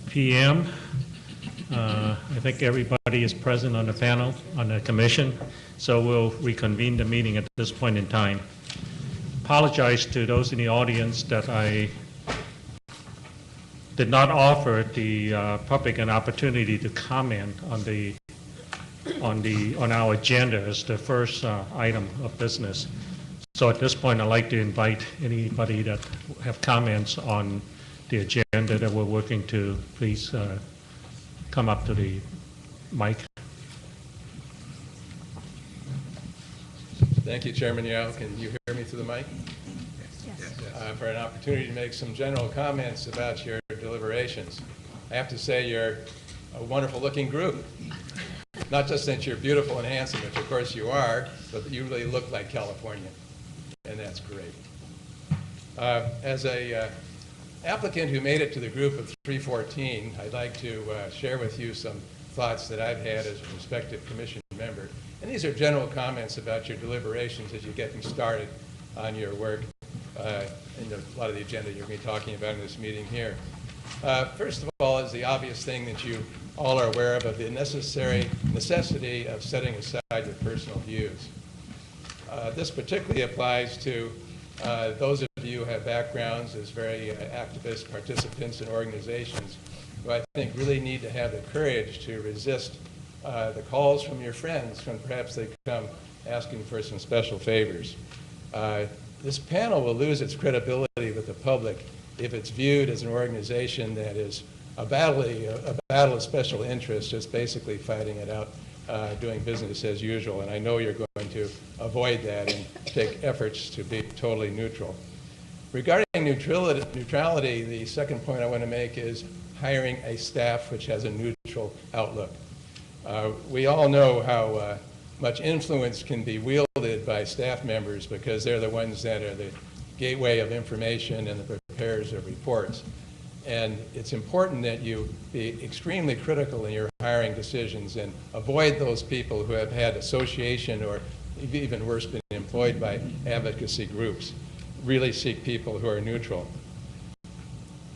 p.m. I think everybody is present on the panel, on the commission, so we'll reconvene the meeting at this point in time. Apologize to those in the audience that I did not offer the public an opportunity to comment on our agenda as the first item of business. So at this point, I'd like to invite anybody that have comments on the agenda that we're working to, please come up to the mic. Thank you, Chairman Yao. Can you hear me through the mic? Yes. For an opportunity to make some general comments about your deliberations. I have to say you're a wonderful looking group. Not just that you're beautiful and handsome, which of course you are, but that you really look like California, and that's great. As a applicant who made it to the group of 314, I'd like to share with you some thoughts that I've had as a prospective commission member. And these are general comments about your deliberations as you're getting started on your work and a lot of the agenda you're going to be talking about in this meeting here. First of all is the obvious thing that you all are aware of the necessity of setting aside your personal views. This particularly applies to those of you who have backgrounds as very activist participants in organizations who I think really need to have the courage to resist the calls from your friends when perhaps they come asking for some special favors. This panel will lose its credibility with the public if it's viewed as an organization that is a battle of special interest, just basically fighting it out, doing business as usual. And I know you're going to avoid that and take efforts to be totally neutral. Regarding neutrality, the second point I want to make is hiring a staff which has a neutral outlook. We all know how much influence can be wielded by staff members because they're the ones that are the gateway of information and the preparers of reports. And it's important that you be extremely critical in your hiring decisions and avoid those people who have had association or even worse, been employed by advocacy groups. Really seek people who are neutral.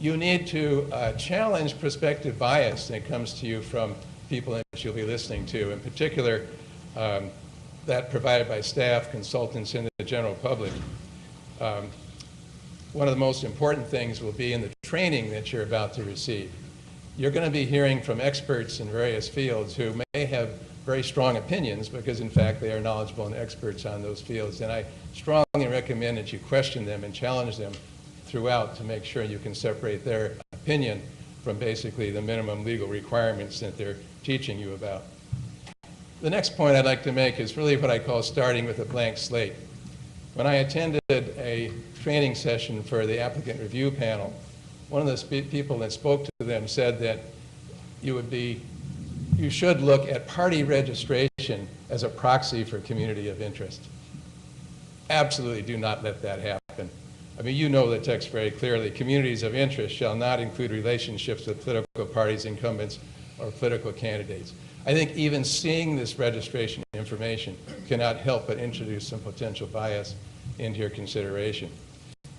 You need to challenge prospective bias that comes to you from people that you'll be listening to, in particular that provided by staff, consultants, and the general public. One of the most important things will be in the training that you're about to receive. You're going to be hearing from experts in various fields who may have very strong opinions because, in fact, they are knowledgeable and experts on those fields. And I strongly recommend that you question them and challenge them throughout to make sure you can separate their opinion from basically the minimum legal requirements that they're teaching you about. The next point I'd like to make is really what I call starting with a blank slate. When I attended a training session for the applicant review panel, one of the people that spoke to them said that you should look at party registration as a proxy for community of interest. Absolutely do not let that happen. I mean, you know the text very clearly. Communities of interest shall not include relationships with political parties, incumbents, or political candidates. I think even seeing this registration information cannot help but introduce some potential bias into your consideration.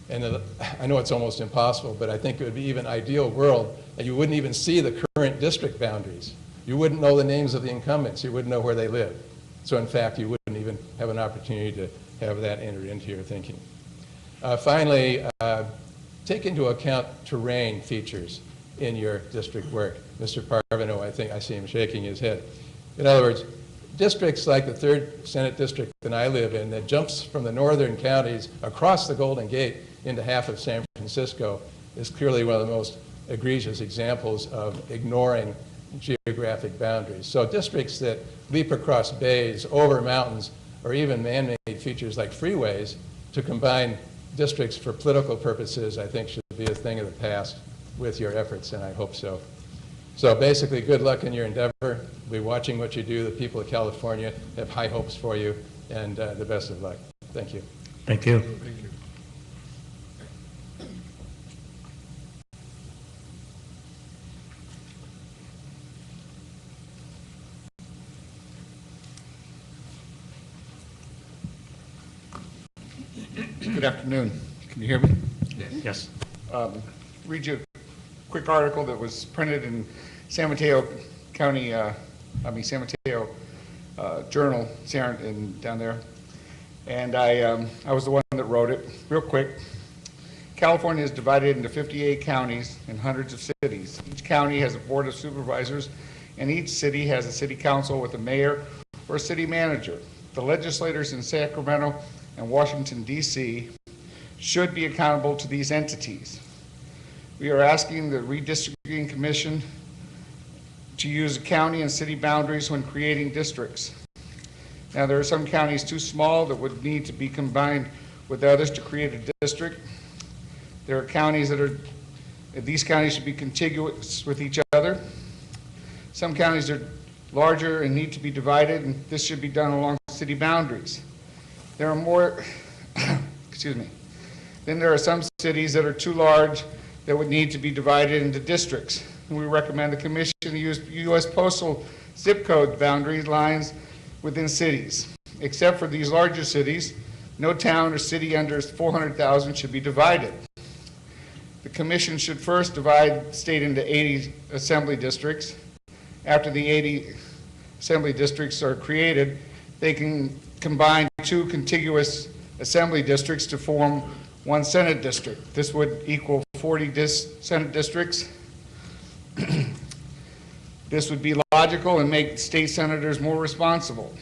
And I know it's almost impossible, but I think it would be even ideal world that you wouldn't even see the current district boundaries. You wouldn't know the names of the incumbents. You wouldn't know where they live. So in fact, you wouldn't even have an opportunity to have that entered into your thinking. Finally, take into account terrain features in your district work. Mr. Parvano, I think I see him shaking his head. In other words, districts like the 3rd Senate District that I live in that jumps from the northern counties across the Golden Gate into half of San Francisco is clearly one of the most egregious examples of ignoring geographic boundaries. So districts that leap across bays, over mountains, or even man-made features like freeways to combine districts for political purposes, I think should be a thing of the past with your efforts, and I hope so. So basically, good luck in your endeavor. We'll be watching what you do. The people of California have high hopes for you, and the best of luck. Thank you. Thank you. Thank you. Good afternoon. Can you hear me? Yes. Read you a quick article that was printed in San Mateo County, San Mateo Journal down there. And I was the one that wrote it. Real quick, California is divided into 58 counties and hundreds of cities. Each county has a board of supervisors, and each city has a city council with a mayor or a city manager. The legislators in Sacramento and Washington, D.C. should be accountable to these entities. We are asking the Redistricting Commission to use county and city boundaries when creating districts. Now, there are some counties too small that would need to be combined with others to create a district. There are counties these counties should be contiguous with each other. Some counties are larger and need to be divided, and this should be done along city boundaries. There are more, excuse me. Then there are some cities that are too large that would need to be divided into districts. And we recommend the Commission use U.S. postal zip code boundary lines within cities. Except for these larger cities, no town or city under 400,000 should be divided. The Commission should first divide the state into 80 assembly districts. After the 80 assembly districts are created, they can combine 2 contiguous assembly districts to form 1 Senate district. This would equal 40 Senate districts. This would be logical and make state senators more responsible.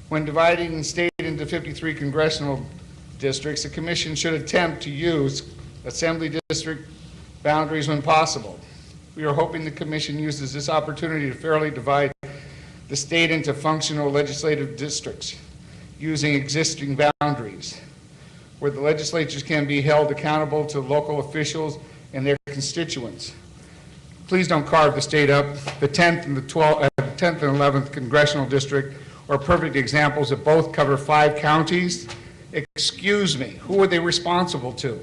When dividing the state into 53 congressional districts, the Commission should attempt to use assembly district boundaries when possible. We are hoping the Commission uses this opportunity to fairly divide the state into functional legislative districts using existing boundaries, where the legislatures can be held accountable to local officials and their constituents. Please don't carve the state up. The 10th and 11th congressional district are perfect examples that both cover 5 counties. Excuse me, who are they responsible to?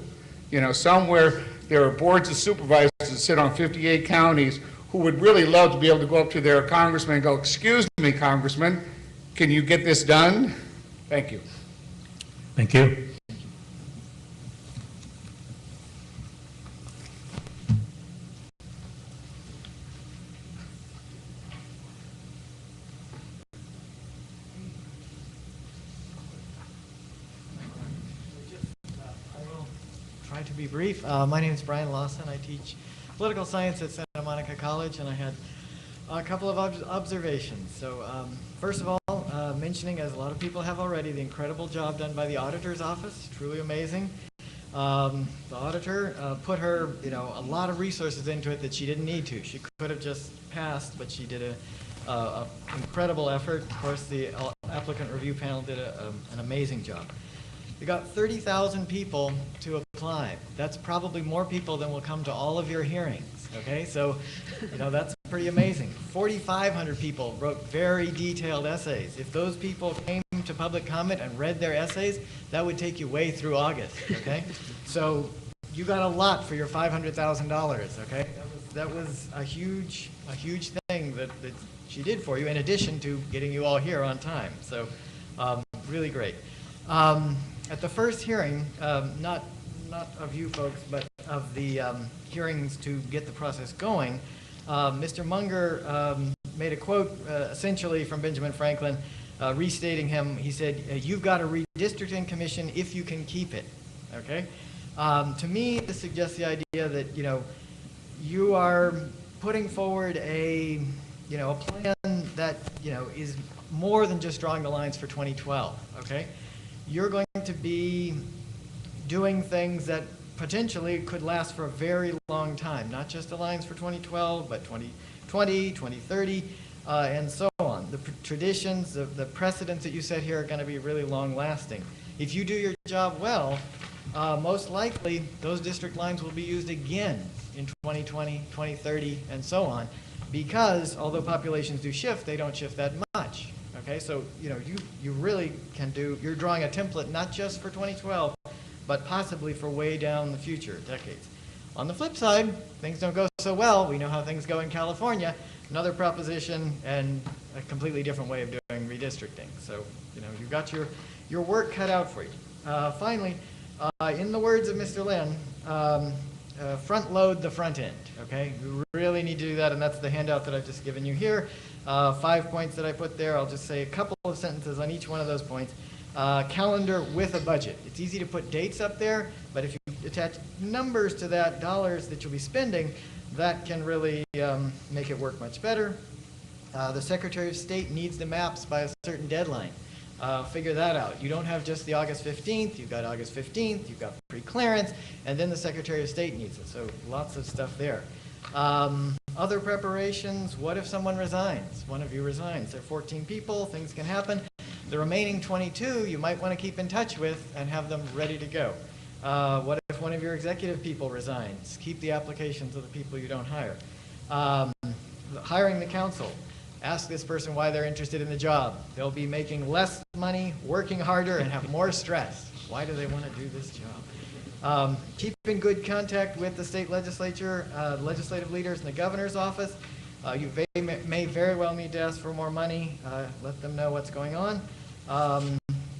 You know, somewhere there are boards of supervisors that sit on 58 counties who would really love to be able to go up to their congressman and go, excuse me, Congressman, can you get this done? Thank you. Thank you. To be brief, my name is Brian Lawson. I teach political science at Santa Monica College, and I had a couple of observations. So first of all, mentioning, as a lot of people have already, the incredible job done by the auditor's office, truly amazing. The auditor put her, a lot of resources into it that she didn't need to. She could have just passed, but she did an incredible effort. Of course, the applicant review panel did an amazing job. We got 30,000 people to apply. That's probably more people than will come to all of your hearings, okay? So, that's pretty amazing. 4,500 people wrote very detailed essays. If those people came to public comment and read their essays, that would take you way through August, okay? So, you got a lot for your $500,000, okay? That was a huge thing that she did for you, in addition to getting you all here on time. So, really great. At the first hearing, not of you folks, but of the hearings to get the process going, Mr. Munger made a quote essentially from Benjamin Franklin, restating him. He said, "You've got a redistricting commission if you can keep it." Okay. To me, this suggests the idea that you are putting forward a plan that is more than just drawing the lines for 2012. Okay. You're going to be doing things that potentially could last for a very long time, not just the lines for 2012, but 2020, 2030, and so on. The traditions, the precedents that you set here are going to be really long-lasting. If you do your job well, most likely those district lines will be used again in 2020, 2030, and so on, because although populations do shift, they don't shift that much. Okay, so you really can you're drawing a template not just for 2012, but possibly for way down the future, decades. On the flip side, things don't go so well. We know how things go in California. Another proposition and a completely different way of doing redistricting. So you've got your work cut out for you. Finally, in the words of Mr. Lynn, front load the front end, okay? You really need to do that, and that's the handout that I've just given you here. 5 points that I put there. I'll just say a couple of sentences on each one of those points. Calendar with a budget. It's easy to put dates up there, but if you attach numbers to that, dollars that you'll be spending, that can really make it work much better. The Secretary of State needs the maps by a certain deadline. Figure that out. You don't have just the August 15th, you've got August 15th, you've got pre-clearance, and then the Secretary of State needs it. So lots of stuff there. Other preparations, what if someone resigns? One of you resigns. There are 14 people, things can happen. The remaining 22 you might want to keep in touch with and have them ready to go. What if one of your executive people resigns? Keep the applications of the people you don't hire. Hiring the council. Ask this person why they're interested in the job. They'll be making less money, working harder, and have more stress. Why do they want to do this job? Keep in good contact with the state legislature, legislative leaders in the governor's office. You may very well need to ask for more money. Let them know what's going on.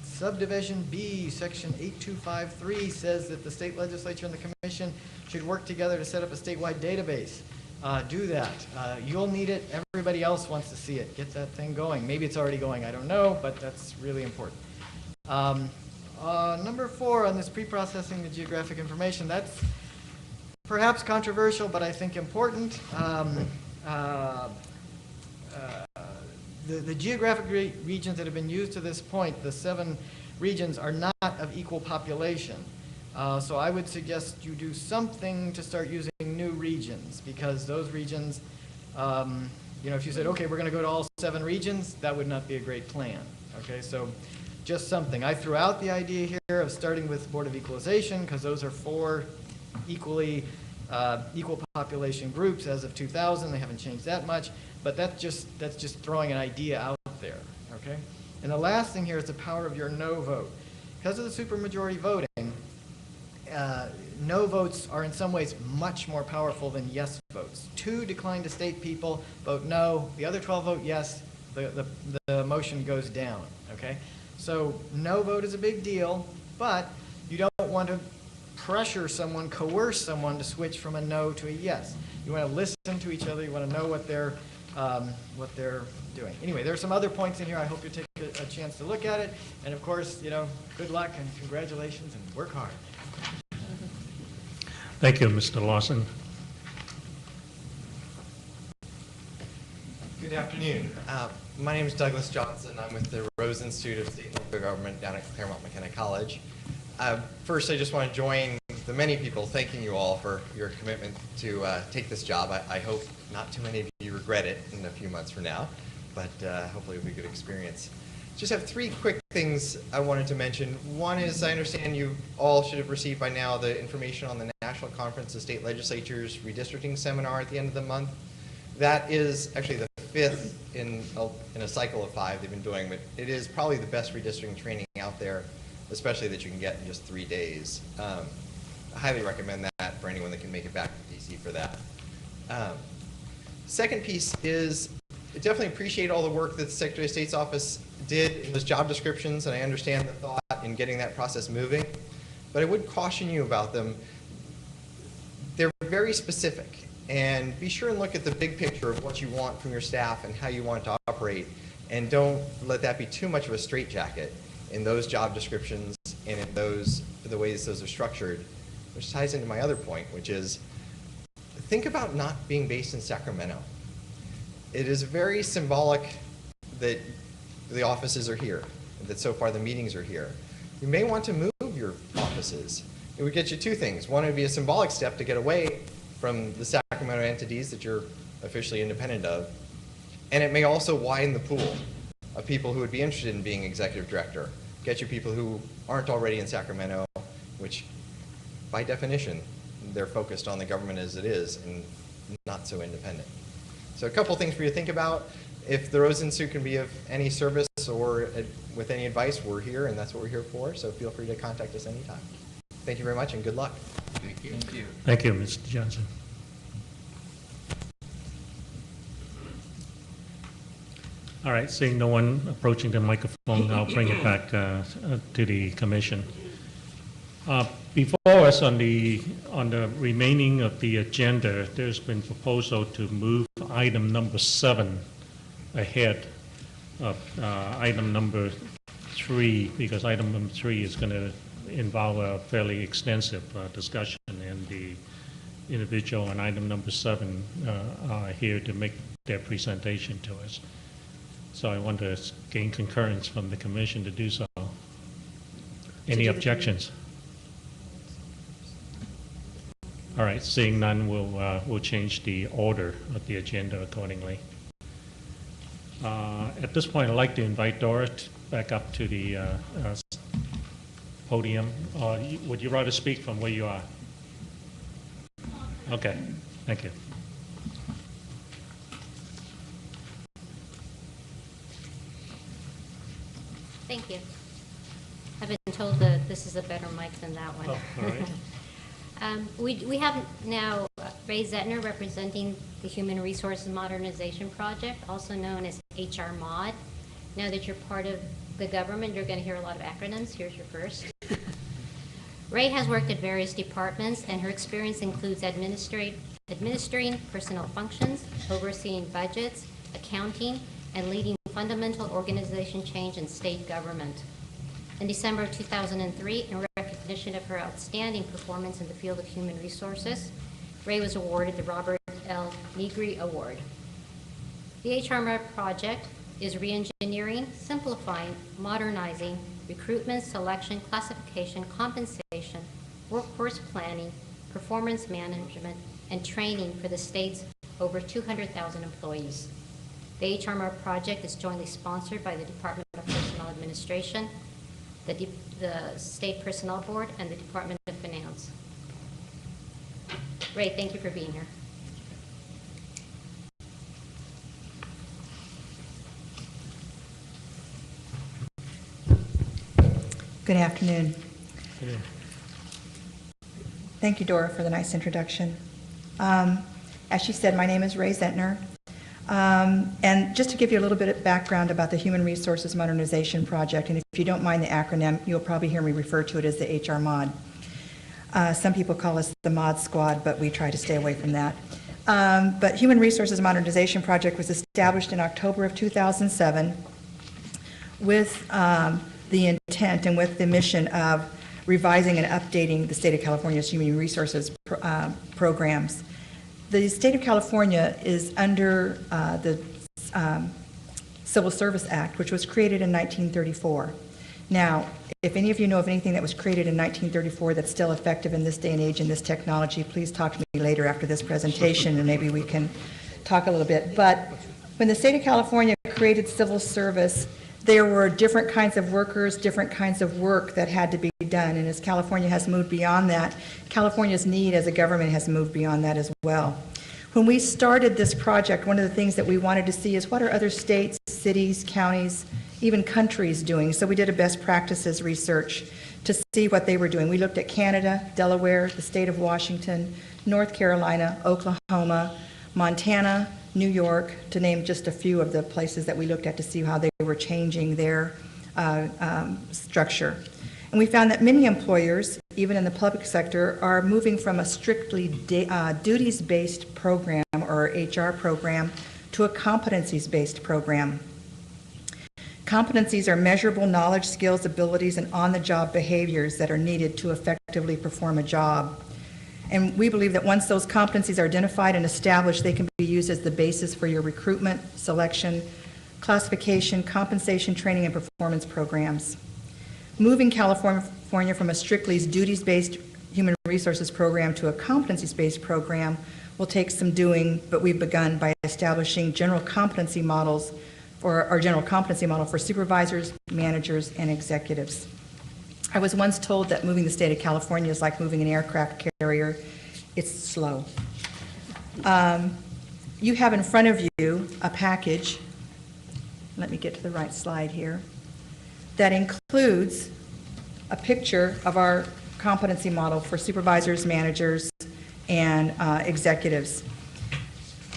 Subdivision B, section 8253 says that the state legislature and the commission should work together to set up a statewide database. Do that. You'll need it. Everybody else wants to see it. Get that thing going. Maybe it's already going. I don't know, but that's really important. Number 4 on this pre-processing the geographic information, that's perhaps controversial, but I think important. The geographic regions that have been used to this point, the 7 regions, are not of equal population. So I would suggest you do something to start using new regions, because those regions, if you said, okay, we're going to go to all 7 regions, that would not be a great plan. Okay, so just something. I threw out the idea here of starting with Board of Equalization, because those are 4 equal population groups as of 2000. They haven't changed that much, but that's just throwing an idea out there. Okay, and the last thing here is the power of your no vote. Because of the supermajority voting, no votes are in some ways much more powerful than yes votes. 2 decline to state people vote no. The other 12 vote yes. The motion goes down. Okay, so no vote is a big deal, but you don't want to pressure someone, coerce someone to switch from a no to a yes. You want to listen to each other. You want to know what they're doing. Anyway, there are some other points in here. I hope you take a chance to look at it. And of course, good luck and congratulations and work hard. Thank you, Mr. Lawson. Good afternoon. My name is Douglas Johnson. I'm with the Rose Institute of State and Local Government down at Claremont McKenna College. First, I just want to join the many people thanking you all for your commitment to take this job. I hope not too many of you regret it in a few months from now, but hopefully it'll be a good experience. Just have 3 quick things I wanted to mention. One is, I understand you all should have received by now the information on the National Conference of State Legislatures Redistricting Seminar at the end of the month. That is actually the 5th in a cycle of 5 they've been doing, but it is probably the best redistricting training out there, especially that you can get in just 3 days. I highly recommend that for anyone that can make it back to DC for that. Second piece is, I definitely appreciate all the work that the Secretary of State's office did in those job descriptions, and I understand the thought in getting that process moving, but I would caution you about them. They're very specific, and be sure and look at the big picture of what you want from your staff and how you want it to operate, and don't let that be too much of a straitjacket in those job descriptions and in the ways those are structured, which ties into my other point, which is, think about not being based in Sacramento. It is very symbolic that the offices are here, and that so far the meetings are here. You may want to move your offices. It would get you 2 things. One, it would be a symbolic step to get away from the Sacramento entities that you're officially independent of, and it may also widen the pool of people who would be interested in being executive director. Get you people who aren't already in Sacramento, which by definition, they're focused on the government as it is and not so independent. So a couple things for you to think about. If the Rose Institute can be of any service or with any advice, we're here, and that's what we're here for, so feel free to contact us anytime. Thank you very much, and good luck. Thank you. Thank you. Thank you, Mr. Johnson. All right, seeing no one approaching the microphone, I'll bring it back to the commission. Before us on the remaining of the agenda, there's been proposal to move item number 7 ahead of item number 3, because item number 3 is going to involve a fairly extensive discussion, and the individual on item number 7 are here to make their presentation to us. So I want to gain concurrence from the commission to do so. Any objections? All right, seeing none, we'll change the order of the agenda accordingly. At this point, I'd like to invite Dora back up to the podium. Would you rather speak from where you are? Okay, thank you. Thank you. I've been told that this is a better mic than that one. Oh, all right. We have now Ray Zettner representing the Human Resources Modernization Project, also known as HR Mod. Now that you're part of the government, you're going to hear a lot of acronyms. Here's your first. Ray has worked at various departments, and her experience includes administering personnel functions, overseeing budgets, accounting, and leading fundamental organization change in state government. In December of 2003, in recognition of her outstanding performance in the field of human resources, Ray was awarded the Robert L. Negri Award. The HRMA project is re-engineering, simplifying, modernizing recruitment, selection, classification, compensation, workforce planning, performance management, and training for the state's over 200,000 employees. The HRMA project is jointly sponsored by the Department of Personnel Administration, the State Personnel Board, and the Department of Finance. Ray, thank you for being here. Good afternoon. Thank you, Dora, for the nice introduction. As she said, my name is Ray Zettner. And just to give you a little bit of background about the Human Resources Modernization Project, and if you don't mind the acronym, you'll probably hear me refer to it as the HR Mod. Some people call us the Mod Squad, but we try to stay away from that. But Human Resources Modernization Project was established in October of 2007 with the intent and with the mission of revising and updating the state of California's human resources programs. The state of California is under the Civil Service Act, which was created in 1934. Now, if any of you know of anything that was created in 1934 that's still effective in this day and age in this technology, please talk to me later after this presentation and maybe we can talk a little bit. But when the state of California created civil service, there were different kinds of workers, different kinds of work that had to be done. And as California has moved beyond that, California's need as a government has moved beyond that as well. When we started this project, one of the things that we wanted to see is what are other states, cities, counties, even countries doing. So we did a best practices research to see what they were doing. We looked at Canada, Delaware, the state of Washington, North Carolina, Oklahoma, Montana, New York, to name just a few of the places that we looked at to see how they were changing their structure. And we found that many employers, even in the public sector, are moving from a strictly duties-based program or HR program to a competencies-based program. Competencies are measurable knowledge, skills, abilities, and on-the-job behaviors that are needed to effectively perform a job. And we believe that once those competencies are identified and established, they can be used as the basis for your recruitment, selection, classification, compensation, training, and performance programs. Moving California from a strictly duties-based human resources program to a competencies-based program will take some doing, but we've begun by establishing general competency models, or our general competency model for supervisors, managers, and executives. I was once told that moving the state of California is like moving an aircraft carrier. It's slow. You have in front of you a package, let me get to the right slide here, that includes a picture of our competency model for supervisors, managers, and executives.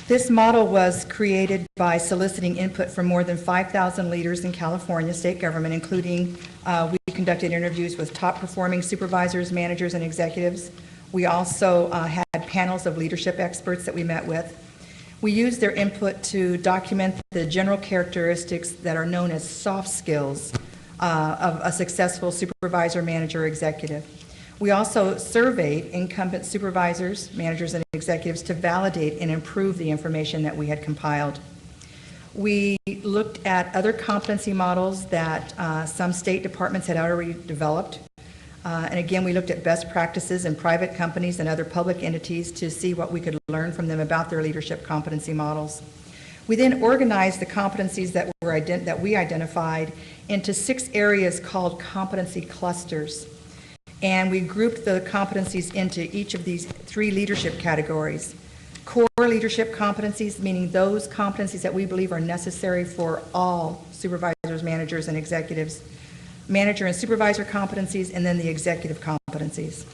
This model was created by soliciting input from more than 5,000 leaders in California state government, including we conducted interviews with top-performing supervisors, managers, and executives. We also had panels of leadership experts that we met with. We used their input to document the general characteristics that are known as soft skills of a successful supervisor, manager, or executive. We also surveyed incumbent supervisors, managers, and executives to validate and improve the information that we had compiled. We looked at other competency models that some state departments had already developed. And again, we looked at best practices in private companies and other public entities to see what we could learn from them about their leadership competency models. We then organized the competencies that we identified into 6 areas called competency clusters. And we grouped the competencies into each of these 3 leadership categories. Core leadership competencies, meaning those competencies that we believe are necessary for all supervisors, managers, and executives. Manager and supervisor competencies, and then the executive competencies.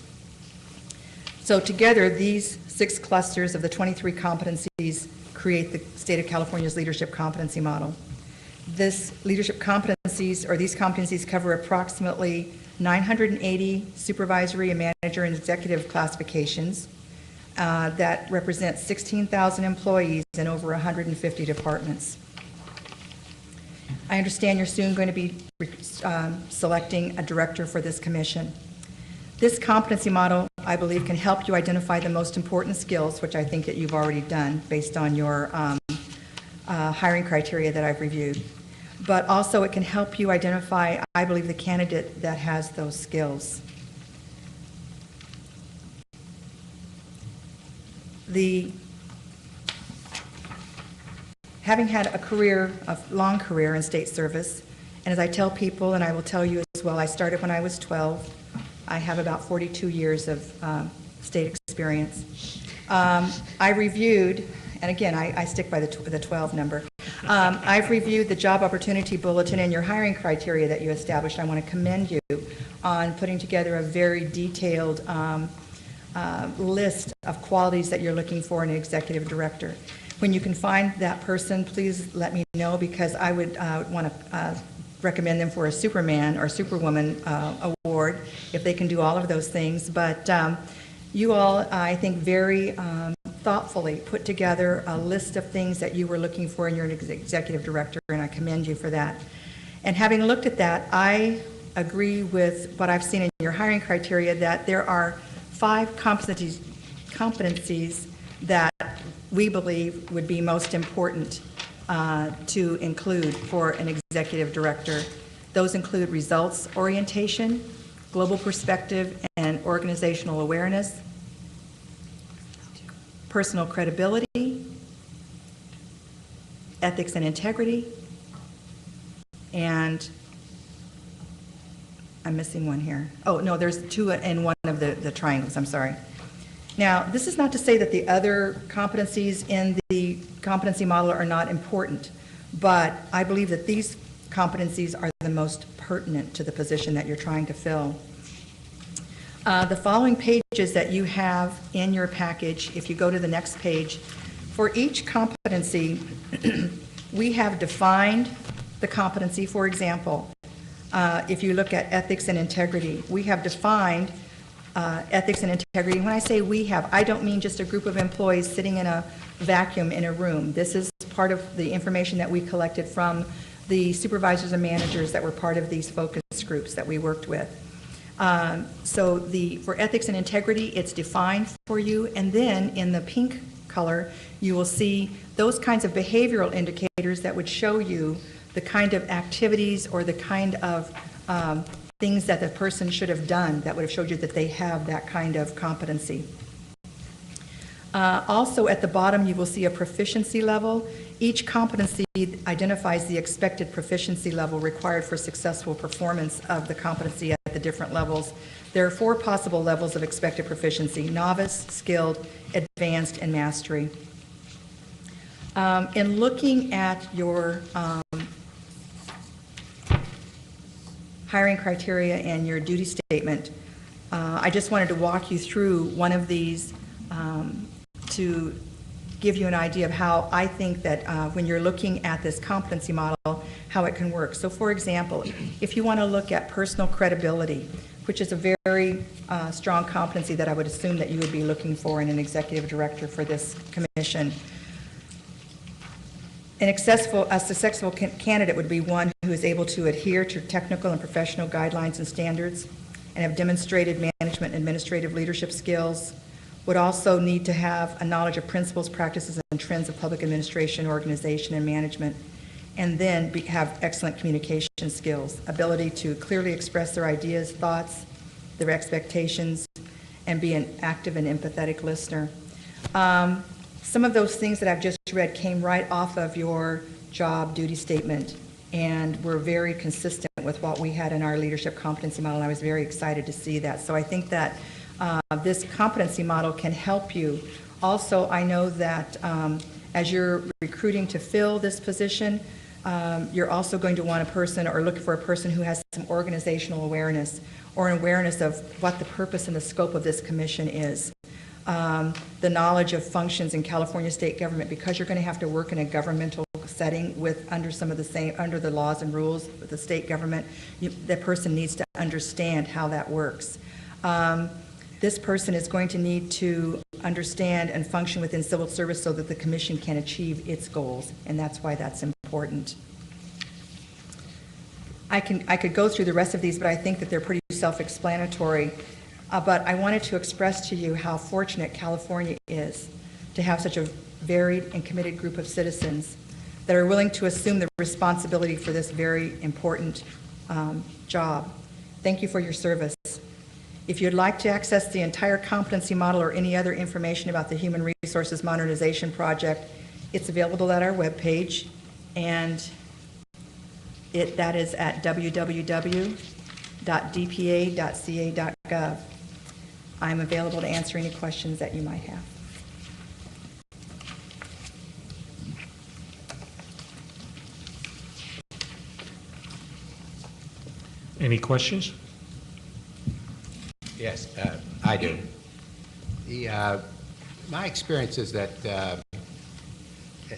So together, these 6 clusters of the 23 competencies create the state of California's leadership competency model. This leadership competencies, or these competencies, cover approximately 980 supervisory and manager and executive classifications that represent 16,000 employees in over 150 departments. I understand you're soon going to be selecting a director for this commission. This competency model, I believe, can help you identify the most important skills, which I think that you've already done based on your hiring criteria that I've reviewed. But also it can help you identify, I believe, the candidate that has those skills. Having had a long career in state service, and as I tell people, and I will tell you as well, I started when I was 12. I have about 42 years of state experience. I reviewed, and again, I stick by the 12 number. I've reviewed the job opportunity bulletin and your hiring criteria that you established. I want to commend you on putting together a very detailed list of qualities that you're looking for in an executive director. When you can find that person, please let me know, because I would want to recommend them for a Superman or Superwoman award if they can do all of those things. But you all, I think, very thoughtfully put together a list of things that you were looking for in your executive director, and I commend you for that. And having looked at that, I agree with what I've seen in your hiring criteria, that there are 5 competencies that we believe would be most important to include for an executive director. Those include results orientation, global perspective and organizational awareness, personal credibility, ethics and integrity, and I'm missing one here. Oh, no, there's 2 in one of the triangles, I'm sorry. Now, this is not to say that the other competencies in the competency model are not important, but I believe that these competencies are the most pertinent to the position that you're trying to fill. The following pages that you have in your package, if you go to the next page, for each competency, we have defined the competency. For example, if you look at ethics and integrity, we have defined ethics and integrity. When I say we have, I don't mean just a group of employees sitting in a vacuum in a room. This is part of the information that we collected from the supervisors and managers that were part of these focus groups that we worked with. So for ethics and integrity, it's defined for you, and then in the pink color, you will see those kinds of behavioral indicators that would show you the kind of activities or the kind of things that the person should have done that would have showed you that they have that kind of competency. Also at the bottom you will see a proficiency level. Each competency identifies the expected proficiency level required for successful performance of the competency at the different levels. There are 4 possible levels of expected proficiency: novice, skilled, advanced, and mastery. In looking at your hiring criteria and your duty statement, I just wanted to walk you through one of these to give you an idea of how I think that when you're looking at this competency model, how it can work. So for example, if you want to look at personal credibility, which is a very strong competency that I would assume that you would be looking for in an executive director for this commission. A successful candidate would be one who is able to adhere to technical and professional guidelines and standards and have demonstrated management and administrative leadership skills, would also need to have a knowledge of principles, practices, and trends of public administration, organization, and management, and then have excellent communication skills, ability to clearly express their ideas, thoughts, their expectations, and be an active and empathetic listener. Some of those things that I've just read came right off of your job duty statement and were very consistent with what we had in our leadership competency model, and I was very excited to see that. So I think that this competency model can help you. Also, I know that as you're recruiting to fill this position, you're also going to want a person or look for a person who has some organizational awareness or an awareness of what the purpose and the scope of this commission is. The knowledge of functions in California state government, because you're going to have to work in a governmental setting under the laws and rules of the state government, that person needs to understand how that works. This person is going to need to understand and function within civil service so that the commission can achieve its goals, and that's why that's important. I could go through the rest of these, but I think that they're pretty self-explanatory. But I wanted to express to you how fortunate California is to have such a varied and committed group of citizens that are willing to assume the responsibility for this very important job. Thank you for your service. If you'd like to access the entire competency model or any other information about the Human Resources Modernization Project, it's available at our webpage, and that is at www.dpa.ca.gov. I'm available to answer any questions that you might have. Any questions? Yes, I do. My experience is that,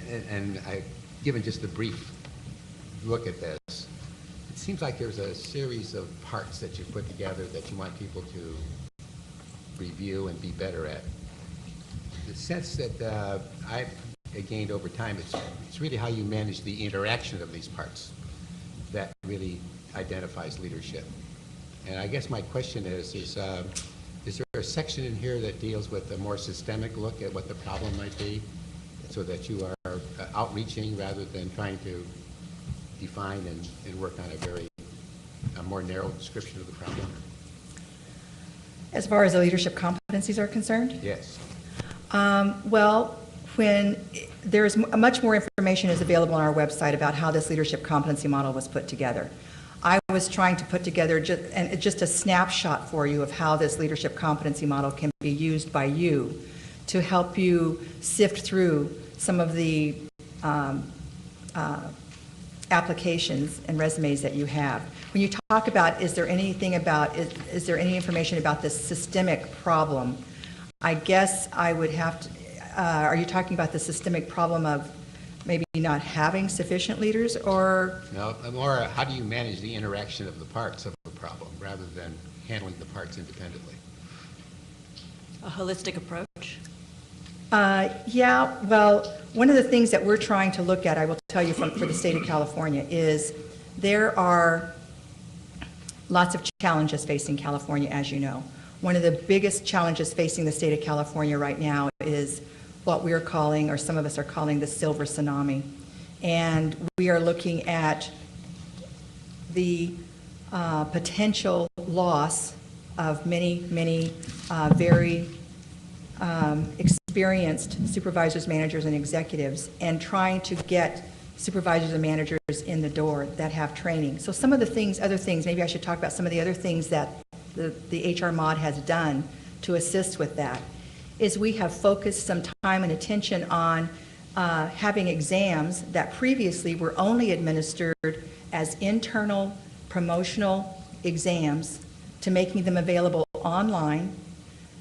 and I've given just a brief look at this, it seems like there's a series of parts that you put together that you want people to review and be better at. The sense that I've gained over time, it's really how you manage the interaction of these parts that really identifies leadership. And I guess my question is there a section in here that deals with a more systemic look at what the problem might be, so that you are outreaching rather than trying to define and work on a more narrow description of the problem? As far as the leadership competencies are concerned? Yes. Well, when there's much more information is available on our website about how this leadership competency model was put together. I was trying to put together just a snapshot for you of how this leadership competency model can be used by you to help you sift through some of the applications and resumes that you have. When you talk about, is there any information about this systemic problem, I guess I would have to, are you talking about the systemic problem of maybe not having sufficient leaders, or? No, more how do you manage the interaction of the parts of the problem rather than handling the parts independently? A holistic approach? Yeah, well, one of the things that we're trying to look at, I will tell you for the state of California, is there are lots of challenges facing California, as you know. One of the biggest challenges facing the state of California right now is what we're calling, or some of us are calling, the silver tsunami. And we are looking at the potential loss of many very experienced supervisors, managers, and executives, and trying to get supervisors and managers in the door that have training. So some of the other things, maybe I should talk about some of the other things that the HR mod has done to assist with that, is we have focused some time and attention on having exams that previously were only administered as internal promotional exams, to making them available online,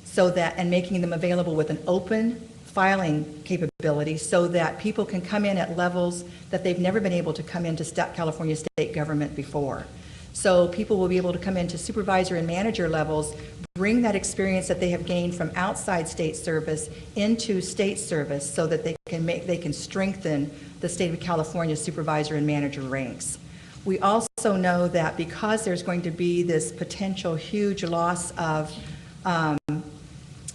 so that, and making them available with an open filing capability so that people can come in at levels that they've never been able to come into California state government before. So people will be able to come into supervisor and manager levels, bring that experience that they have gained from outside state service into state service so that they can strengthen the state of California supervisor and manager ranks. We also know that because there's going to be this potential huge loss of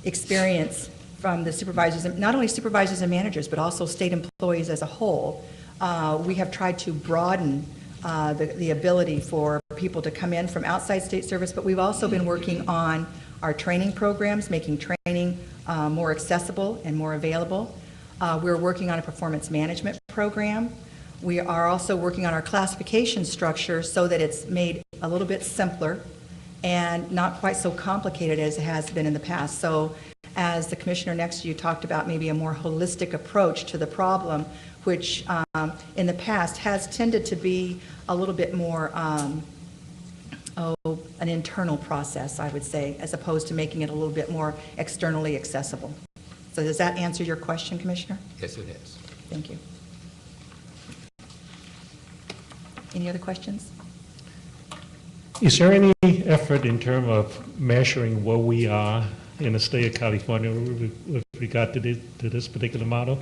experience from the supervisors, not only supervisors and managers, but also state employees as a whole, we have tried to broaden the ability for people to come in from outside state service, but we've also been working on our training programs, making training more accessible and more available. We're working on a performance management program. We are also working on our classification structure so that it's made a little bit simpler and not quite so complicated as it has been in the past. So as the commissioner next to you talked about, maybe a more holistic approach to the problem, which in the past has tended to be a little bit more an internal process, I would say, as opposed to making it a little bit more externally accessible. So does that answer your question, Commissioner? Yes, it is. Thank you. Any other questions? Is there any effort in terms of measuring where we are in the state of California with regard to this particular model?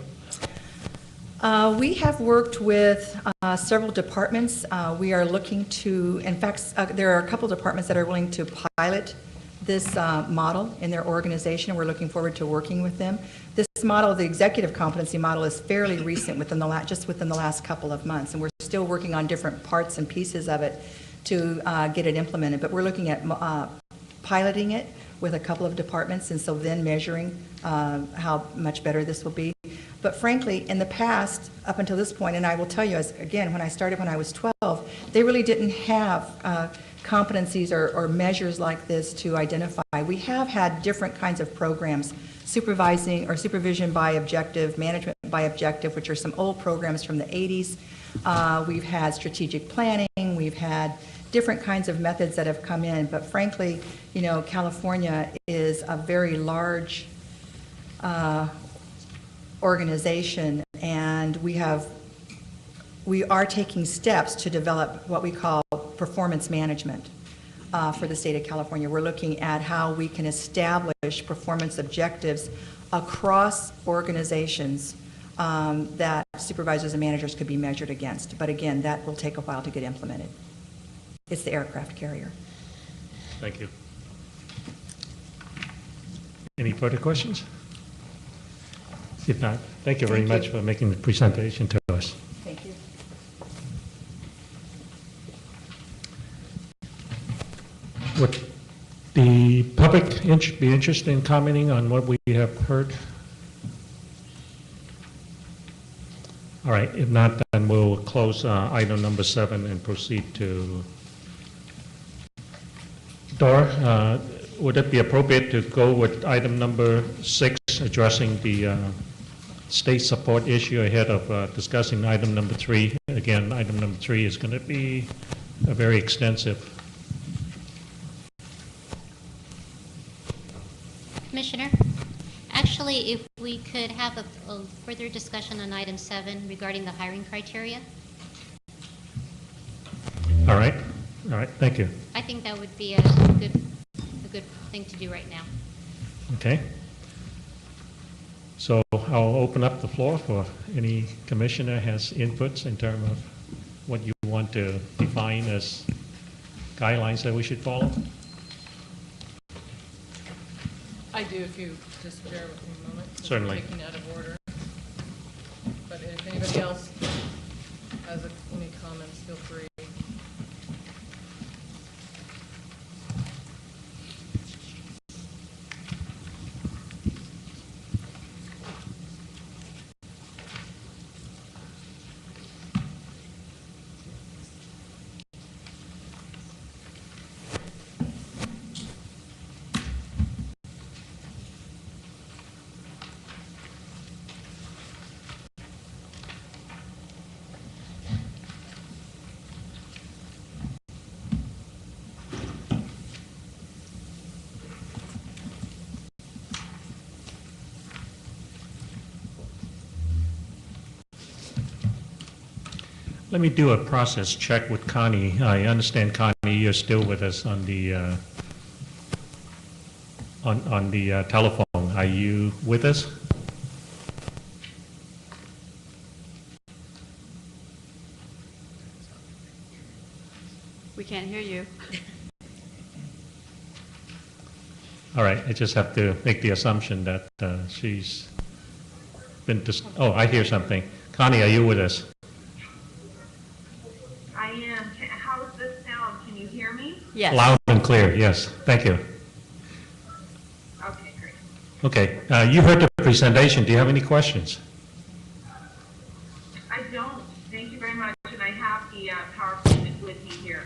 We have worked with several departments. We are looking to, in fact, there are a couple departments that are willing to pilot this model in their organization. We're looking forward to working with them. This model, the executive competency model, is fairly recent, just within the last couple of months, and we're still working on different parts and pieces of it to get it implemented. But we're looking at piloting it with a couple of departments, and so then measuring how much better this will be. But frankly, in the past, up until this point, and I will tell you, again, when I started when I was 12, they really didn't have competencies or measures like this to identify. We have had different kinds of programs, supervising or supervision by objective, management by objective, which are some old programs from the 80s. We've had strategic planning, we've had different kinds of methods that have come in, but frankly, you know, California is a very large organization, and we are taking steps to develop what we call performance management for the state of California. We're looking at how we can establish performance objectives across organizations that supervisors and managers could be measured against. But again, that will take a while to get implemented. It's the aircraft carrier. Thank you. Any further questions? If not, thank you very much for making the presentation to us. Thank you. Would the public be interested in commenting on what we have heard? All right, if not, then we'll close item number 7 and proceed to Dora. Would it be appropriate to go with item number 6, addressing the state support issue ahead of discussing item number 3? Again, item number 3 is going to be very extensive. Commissioner, actually, if we could have a further discussion on item 7 regarding the hiring criteria. All right, thank you. I think that would be a good thing to do right now. Okay. So I'll open up the floor for any commissioner has inputs in terms of what you want to define as guidelines that we should follow. I do, if you just bear with me a moment. since Certainly. I'm taking out of order. But if anybody else has any comments, feel free. Let me do a process check with Connie. I understand, Connie, you're still with us on the telephone. Are you with us? We can't hear you. All right, I just have to make the assumption that she's been, oh, I hear something. Connie, are you with us? I am. How's this sound? Can you hear me? Yes. Loud and clear, yes. Thank you. Okay, great. Okay, you heard the presentation. Do you have any questions? I don't. Thank you very much. And I have the PowerPoint with me here.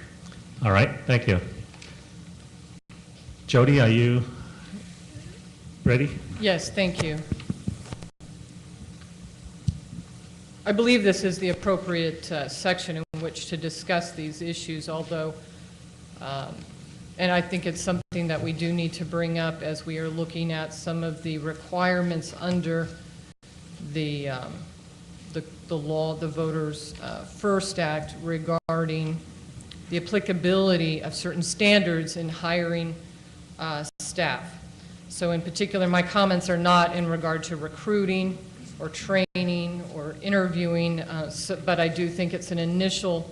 All right, thank you. Jody, are you ready? Yes, thank you. I believe this is the appropriate section in which to discuss these issues, although, and I think it's something that we do need to bring up as we are looking at some of the requirements under the law, the Voters First Act, regarding the applicability of certain standards in hiring staff. So in particular, my comments are not in regard to recruiting or training or interviewing, but I do think it's an initial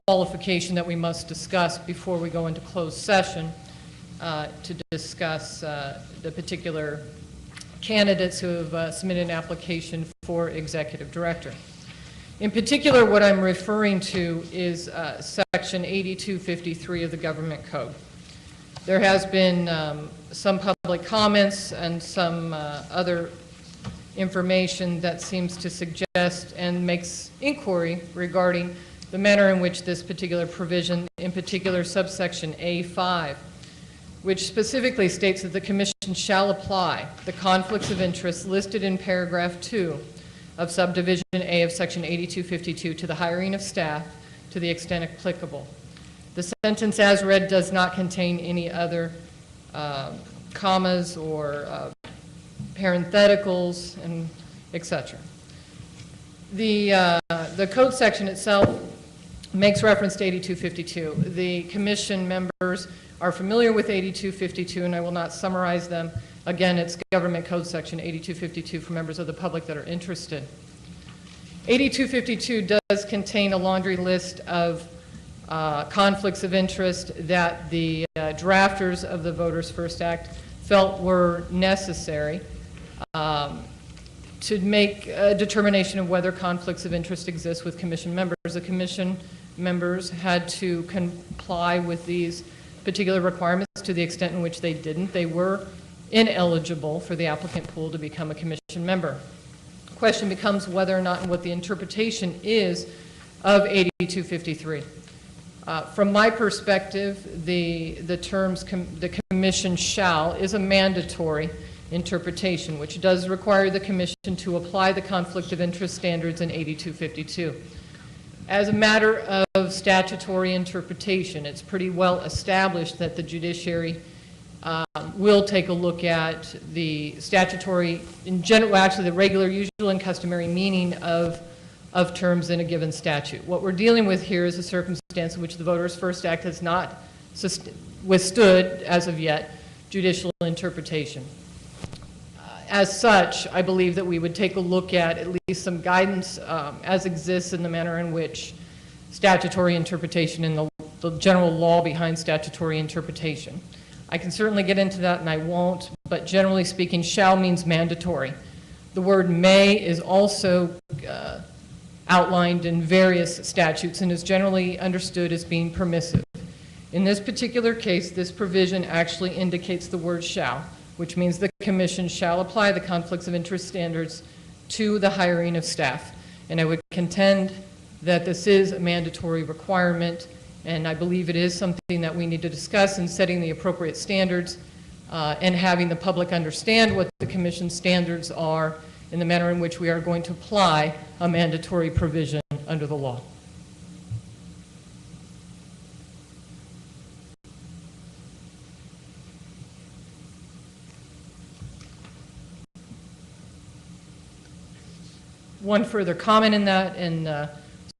qualification that we must discuss before we go into closed session to discuss the particular candidates who have submitted an application for executive director. In particular, what I'm referring to is Section 8253 of the Government Code. There has been some public comments and some other information that seems to suggest and makes inquiry regarding the manner in which this particular provision, in particular subsection A5, which specifically states that the Commission shall apply the conflicts of interest listed in paragraph 2 of subdivision A of section 8252 to the hiring of staff to the extent applicable. The sentence as read does not contain any other commas or parentheticals, and etc. The code section itself makes reference to 8252. The commission members are familiar with 8252, and I will not summarize them. Again, it's Government Code Section 8252 for members of the public that are interested. 8252 does contain a laundry list of conflicts of interest that the drafters of the Voters First Act felt were necessary to make a determination of whether conflicts of interest exist with commission members. The commission members had to comply with these particular requirements. To the extent in which they didn't, they were ineligible for the applicant pool to become a commission member. The question becomes whether or not and what the interpretation is of 8253. From my perspective, the terms the commission shall is a mandatory interpretation, which does require the commission to apply the conflict of interest standards in 8252. As a matter of statutory interpretation, it's pretty well established that the judiciary will take a look at the statutory, in general, actually the regular, usual, and customary meaning of terms in a given statute. What we're dealing with here is a circumstance in which the Voters First Act has not withstood, as of yet, judicial interpretation. As such, I believe that we would take a look at least some guidance as exists in the manner in which statutory interpretation and the general law behind statutory interpretation. I can certainly get into that, and I won't, but generally speaking, shall means mandatory. The word may is also outlined in various statutes and is generally understood as being permissive. In this particular case, this provision actually indicates the word shall, which means the commission shall apply the conflicts of interest standards to the hiring of staff. And I would contend that this is a mandatory requirement, and I believe it is something that we need to discuss in setting the appropriate standards and having the public understand what the commission standards are in the manner in which we are going to apply a mandatory provision under the law. One further comment in that, and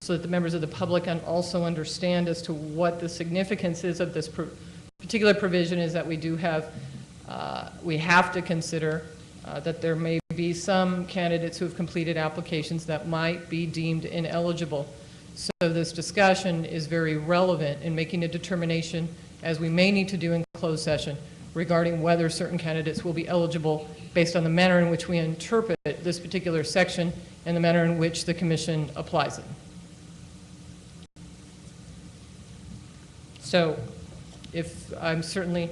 so that the members of the public can also understand as to what the significance is of this particular provision, is that we do have, we have to consider that there may be some candidates who have completed applications that might be deemed ineligible. So this discussion is very relevant in making a determination, as we may need to do in closed session, regarding whether certain candidates will be eligible based on the manner in which we interpret this particular section and the manner in which the Commission applies it. So if I'm certainly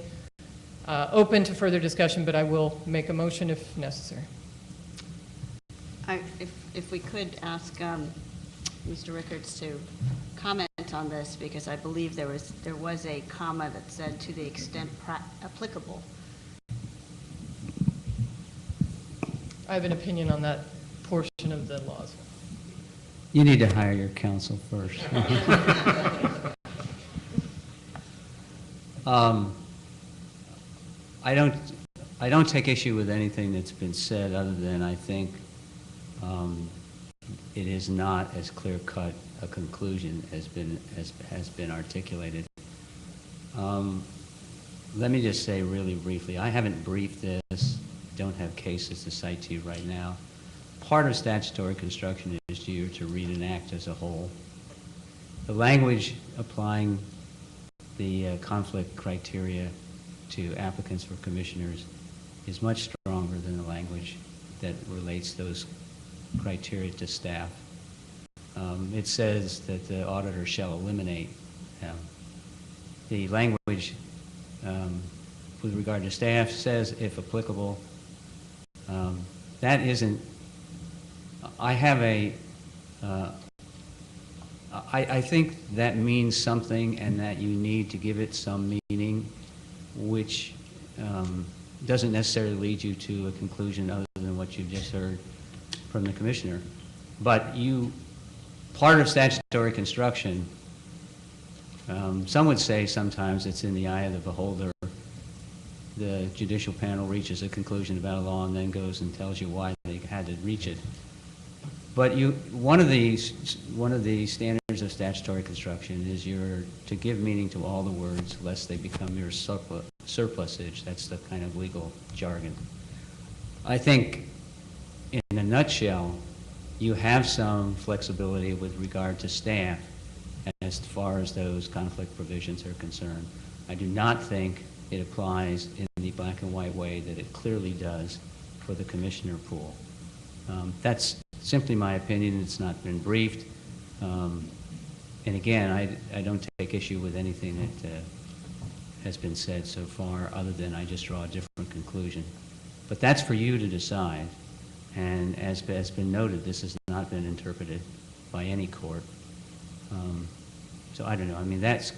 open to further discussion, but I will make a motion if necessary. If we could ask Mr. Rickards to comment on this, because I believe there was a comma that said to the extent applicable. I have an opinion on that portion of the laws. You need to hire your counsel first. I don't take issue with anything that's been said, other than I think it is not as clear-cut a conclusion as has been articulated. Let me just say really briefly, I haven't briefed this, don't have cases to cite to you right now. Part of statutory construction is to read an act as a whole. The language applying the conflict criteria to applicants for commissioners is much stronger than the language that relates those criteria to staff. It says that the auditor shall eliminate. The language with regard to staff says, if applicable. That isn't, I have a, I think that means something, and that you need to give it some meaning, which doesn't necessarily lead you to a conclusion other than what you've just heard from the commissioner. But part of statutory construction, some would say sometimes it's in the eye of the beholder. The judicial panel reaches a conclusion about a law and then goes and tells you why they had to reach it. But one of the standards of statutory construction is to give meaning to all the words, lest they become mere surplusage. That's the kind of legal jargon. I think, in a nutshell, you have some flexibility with regard to staff as far as those conflict provisions are concerned. I do not think it applies in the black and white way that it clearly does for the commissioner pool. That's simply my opinion. It's not been briefed. And again, I don't take issue with anything that has been said so far, other than I just draw a different conclusion. But that's for you to decide. And as has been noted, this has not been interpreted by any court. So I don't know. I mean, that's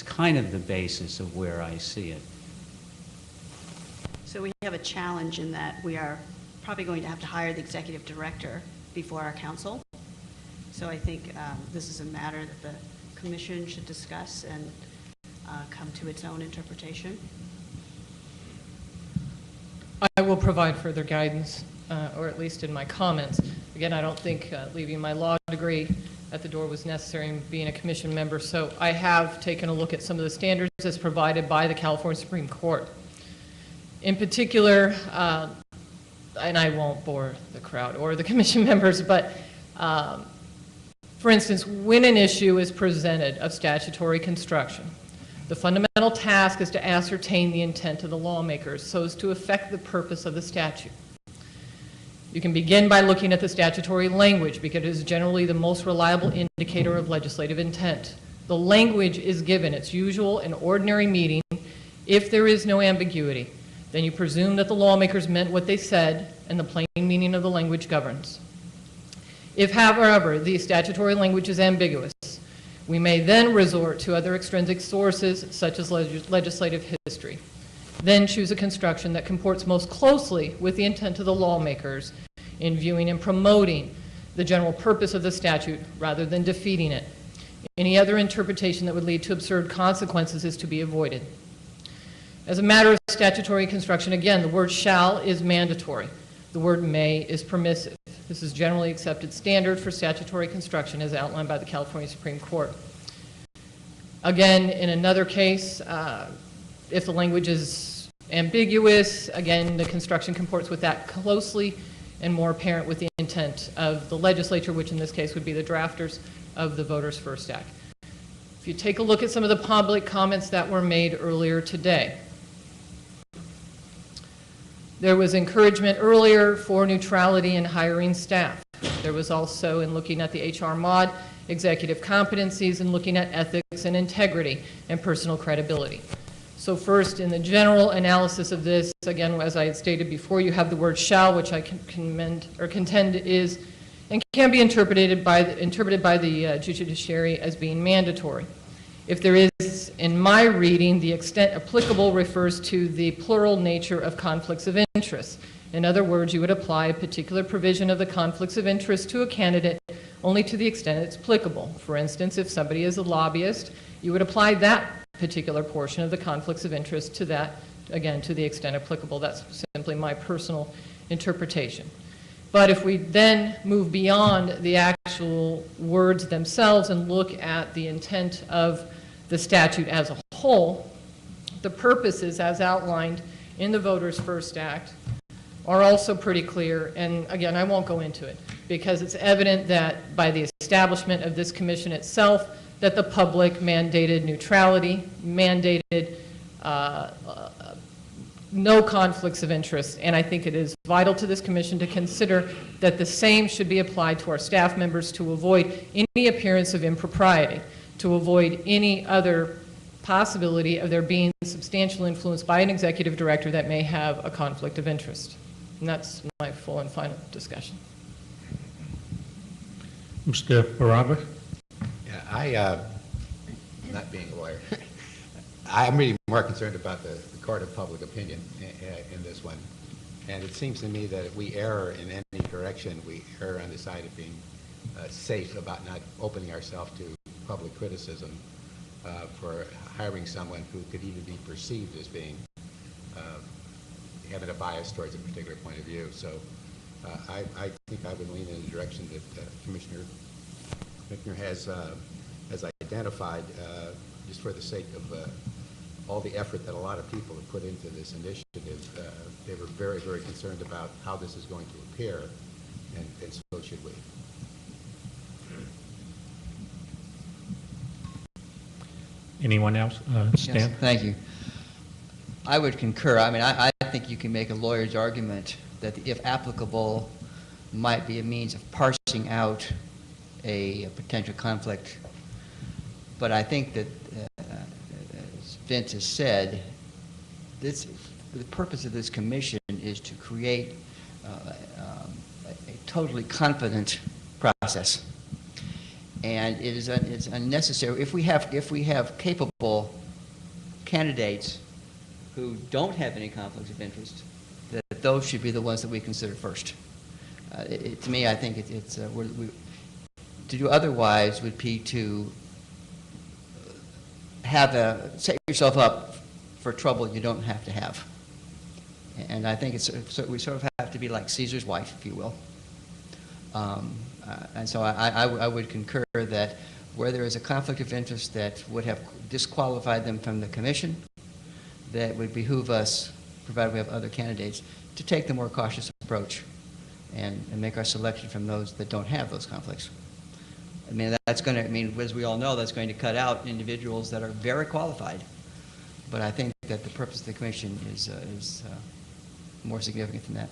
kind of the basis of where I see it. So we have a challenge in that we are probably going to have to hire the executive director before our council. So I think this is a matter that the commission should discuss and come to its own interpretation. I will provide further guidance, or at least in my comments. Again, I don't think leaving my law degree at the door was necessary in being a commission member, so I have taken a look at some of the standards as provided by the California Supreme Court. In particular, and I won't bore the crowd or the commission members, but for instance, when an issue is presented of statutory construction, the fundamental task is to ascertain the intent of the lawmakers so as to affect the purpose of the statute. You can begin by looking at the statutory language, because it is generally the most reliable indicator of legislative intent. The language is given its usual and ordinary meaning. If there is no ambiguity, then you presume that the lawmakers meant what they said, and the plain meaning of the language governs. If, however, the statutory language is ambiguous, we may then resort to other extrinsic sources, such as legislative history. Then choose a construction that comports most closely with the intent of the lawmakers in viewing and promoting the general purpose of the statute rather than defeating it. Any other interpretation that would lead to absurd consequences is to be avoided. As a matter of statutory construction, again, the word shall is mandatory. The word may is permissive. This is generally accepted standard for statutory construction as outlined by the California Supreme Court. Again, in another case, if the language is ambiguous, again, the construction comports with that closely and more apparent with the intent of the legislature, which in this case would be the drafters of the Voters First Act. If you take a look at some of the public comments that were made earlier today, there was encouragement earlier for neutrality in hiring staff. There was also, in looking at the HR mod, executive competencies and looking at ethics and integrity and personal credibility. So first, in the general analysis of this, again, as I had stated before, you have the word shall, which I contend is and can be interpreted by the judiciary as being mandatory. If there is, in my reading, the extent applicable refers to the plural nature of conflicts of interest. In other words, you would apply a particular provision of the conflicts of interest to a candidate only to the extent it's applicable. For instance, if somebody is a lobbyist, you would apply that particular portion of the conflicts of interest to that, again, to the extent applicable. That's simply my personal interpretation. But if we then move beyond the actual words themselves and look at the intent of the statute as a whole, the purposes as outlined in the Voters First Act are also pretty clear. And again, I won't go into it because it's evident that by the establishment of this commission itself, that the public mandated neutrality, mandated no conflicts of interest, and I think it is vital to this commission to consider that the same should be applied to our staff members to avoid any appearance of impropriety, to avoid any other possibility of there being substantial influence by an executive director that may have a conflict of interest. And that's my full and final discussion. Mr. Baraba? Yeah, not being a lawyer, I'm really more concerned about the court of public opinion in this one. And it seems to me that if we err in any direction, we err on the side of being safe about not opening ourselves to public criticism for hiring someone who could even be perceived as being having a bias towards a particular point of view. So I think I would lean in the direction that Commissioner has identified, just for the sake of all the effort that a lot of people have put into this initiative. They were very, very concerned about how this is going to appear, and so should we. Anyone else? Stan? Yes, thank you. I would concur. I mean, I think you can make a lawyer's argument that if applicable might be a means of parsing out a potential conflict. But I think that, as Vince has said, the purpose of this commission is to create a totally confident process. And it's unnecessary. If we have capable candidates who don't have any conflicts of interest, that those should be the ones that we consider first. To me, I think to do otherwise would be to set yourself up for trouble you don't have to have. And I think we sort of have to be like Caesar's wife, if you will. And so I would concur that where there is a conflict of interest that would have disqualified them from the commission, that would behoove us, provided we have other candidates, to take the more cautious approach and make our selection from those that don't have those conflicts. I mean, that's going to, I mean, as we all know, that's going to cut out individuals that are very qualified. But I think that the purpose of the commission is more significant than that.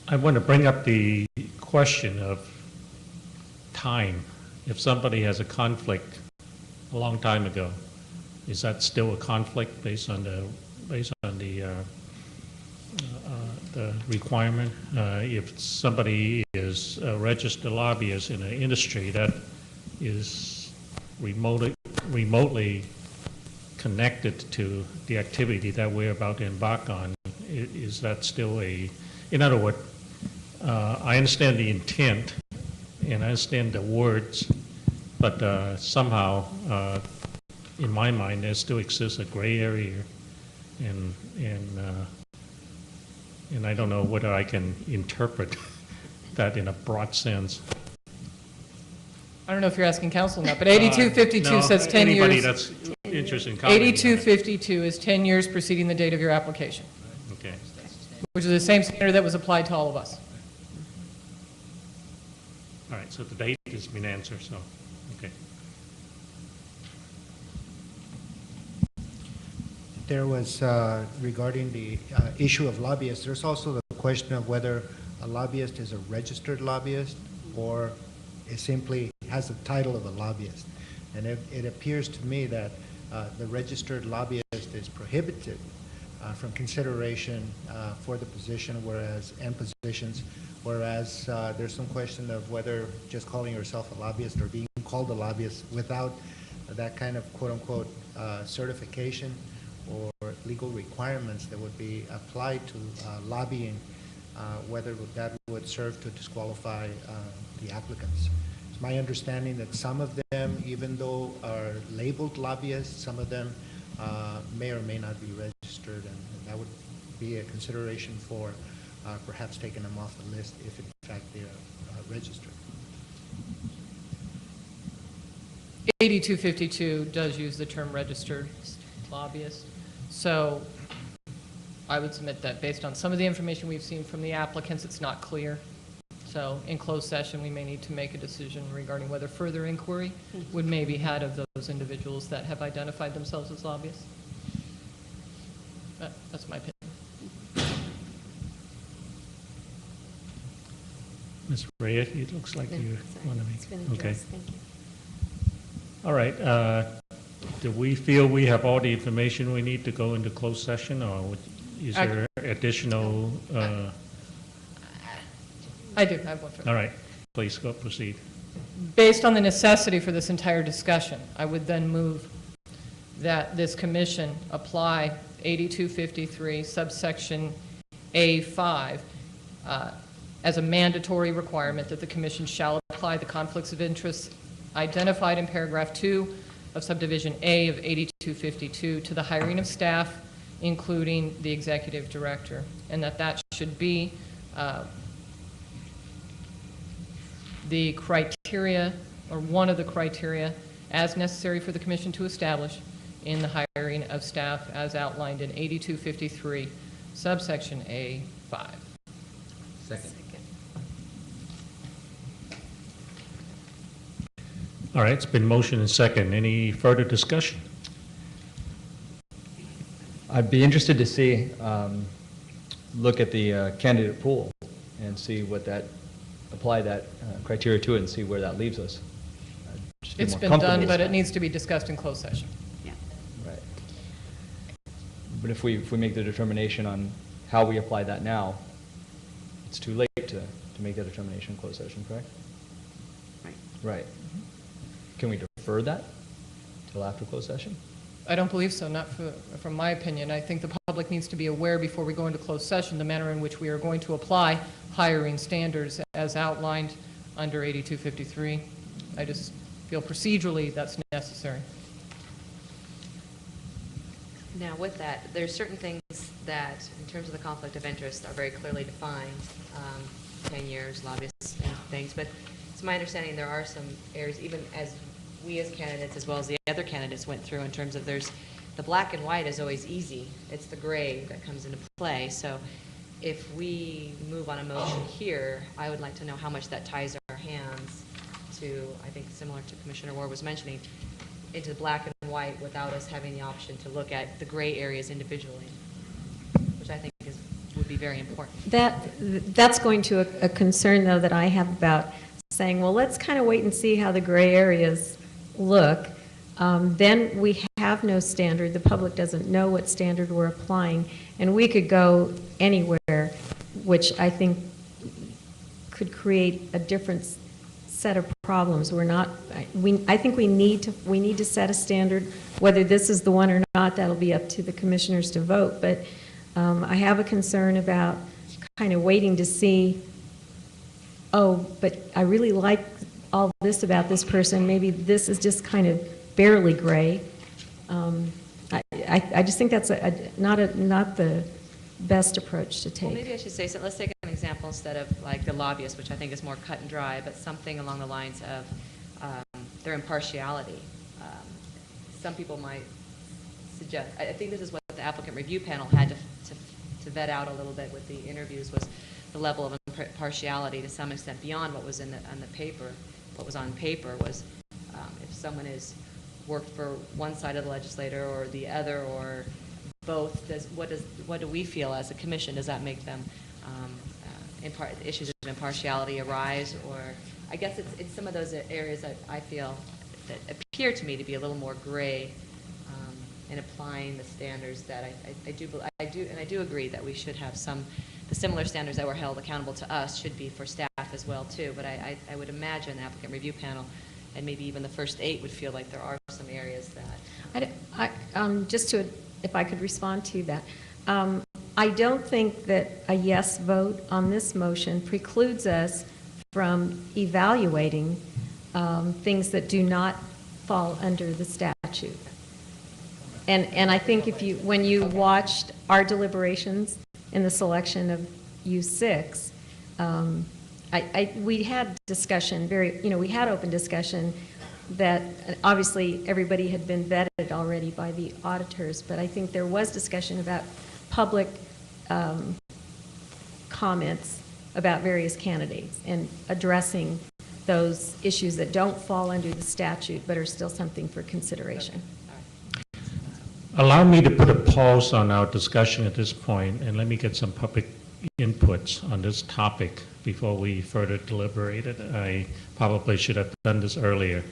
I want to bring up the question of time. If somebody has a conflict a long time ago, is that still a conflict based on the requirement? If somebody is a registered lobbyist in an industry that is remotely connected to the activity that we're about to embark on, is that still in other words, I understand the intent and I understand the words, but somehow, in my mind, there still exists a gray area And I don't know whether I can interpret that in a broad sense. I don't know if you're asking council or not, but 8252 No, says 10 years. Anybody that's interested in commenting on it. 8252 is 10 years preceding the date of your application, Okay. which is the same standard that was applied to all of us. All right, so the date has been answered, so, okay. There was, regarding the issue of lobbyists, there's also the question of whether a lobbyist is a registered lobbyist or is simply has the title of a lobbyist. And it appears to me that the registered lobbyist is prohibited from consideration for the position, and positions, whereas there's some question of whether just calling yourself a lobbyist or being called a lobbyist without that kind of quote-unquote certification or legal requirements that would be applied to lobbying, whether that would serve to disqualify the applicants. It's my understanding that some of them, even though are labeled lobbyists, some of them may or may not be registered, and that would be a consideration for perhaps taking them off the list if in fact they are registered. 8252 does use the term registered lobbyist. So I would submit that based on some of the information we've seen from the applicants, it's not clear. So in closed session, we may need to make a decision regarding whether further inquiry would maybe had of those individuals that have identified themselves as lobbyists. That's my opinion. Ms. Reyes, it looks like you want to make. It's been addressed, thank you. All right, do we feel we have all the information we need to go into closed session, or is there additional? I do, I have one further. All right, please go proceed. Based on the necessity for this entire discussion, I would then move that this commission apply 8253 subsection A5 as a mandatory requirement that the commission shall apply the conflicts of interest identified in paragraph 2 of subdivision A of 8252 to the hiring of staff, including the executive director, and that should be the criteria, or one of the criteria, as necessary for the commission to establish in the hiring of staff as outlined in 8253, subsection A5. Second. All right, it's been motion and second. Any further discussion? I'd be interested to see, look at the candidate pool and see what that, apply that criteria to it and see where that leaves us. Just be It's more been comfortable done, with but that. it needs to be discussed in closed session. Right. But if we make the determination on how we apply that now, it's too late to make that determination in closed session, correct? Right. Right. Can we defer that till after closed session? I don't believe so, not from my opinion. I think the public needs to be aware before we go into closed session the manner in which we are going to apply hiring standards as outlined under 8253. I just feel procedurally that's necessary. Now, with that, there's certain things that, in terms of the conflict of interest, are very clearly defined, 10 years, lobbyists and things, but it's my understanding there are some areas, even as we as candidates, as well as the other candidates went through, in terms of there's, the black and white is always easy. It's the gray that comes into play. So if we move on a motion here, I would like to know how much that ties our hands to, I think similar to Commissioner Ward was mentioning, into the black and white without us having the option to look at the gray areas individually, which I think would be very important. That's going to a concern, though, that I have about saying, well, let's kind of wait and see how the gray areas look. Then we have no standard. The public doesn't know what standard we're applying, and we could go anywhere, which I think could create a different set of problems. We're not. I think we need to set a standard. Whether this is the one or not, that'll be up to the commissioners to vote. But I have a concern about kind of waiting to see. Oh, but I really like all this about this person. Maybe this is just kind of barely gray. I I just think that's not the best approach to take. Well, maybe I should say, so let's take an example instead of like the lobbyist, which I think is more cut and dry, but something along the lines of their impartiality. Some people might suggest, I think this is what the applicant review panel had to vet out a little bit with the interviews, was the level of impartiality to some extent beyond what was on the paper. What was on paper was if someone is worked for one side of the legislature or the other or both, what do we feel as a commission? Does that make them issues of impartiality arise? Or I guess it's some of those areas that I feel that appear to me to be a little more gray in applying the standards that I do agree that we should have the similar standards that were held accountable to us should be for staff as well too. But I would imagine the applicant review panel and maybe even the first 8 would feel like there are some areas that. If I could respond to that. I don't think that a yes vote on this motion precludes us from evaluating things that do not fall under the statute. And I think when you watched our deliberations in the selection of U6, we had discussion, we had open discussion that obviously everybody had been vetted already by the auditors, but I think there was discussion about public comments about various candidates and addressing those issues that don't fall under the statute but are still something for consideration. Allow me to put a pause on our discussion at this point, and let me get some public inputs on this topic before we further deliberate it. I probably should have done this earlier,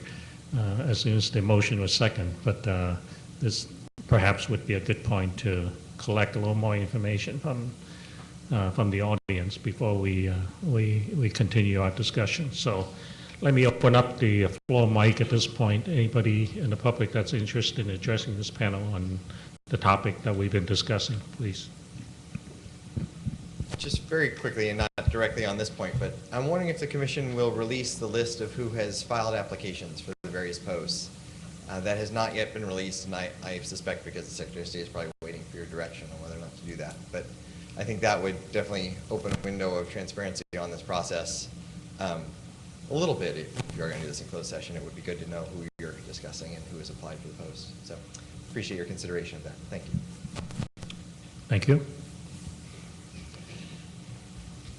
as soon as the motion was second, but this perhaps would be a good point to collect a little more information from the audience before we continue our discussion. So let me open up the floor mic at this point. Anybody in the public that's interested in addressing this panel on the topic that we've been discussing, please. Just very quickly, and not directly on this point, but I'm wondering if the commission will release the list of who has filed applications for the various posts. That has not yet been released, and I suspect because the Secretary of State is probably waiting for your direction on whether or not to do that. But I think that would definitely open a window of transparency on this process. A little bit, if you're going to do this in closed session, it would be good to know who you're discussing and who has applied for the post. So appreciate your consideration of that. Thank you. Thank you.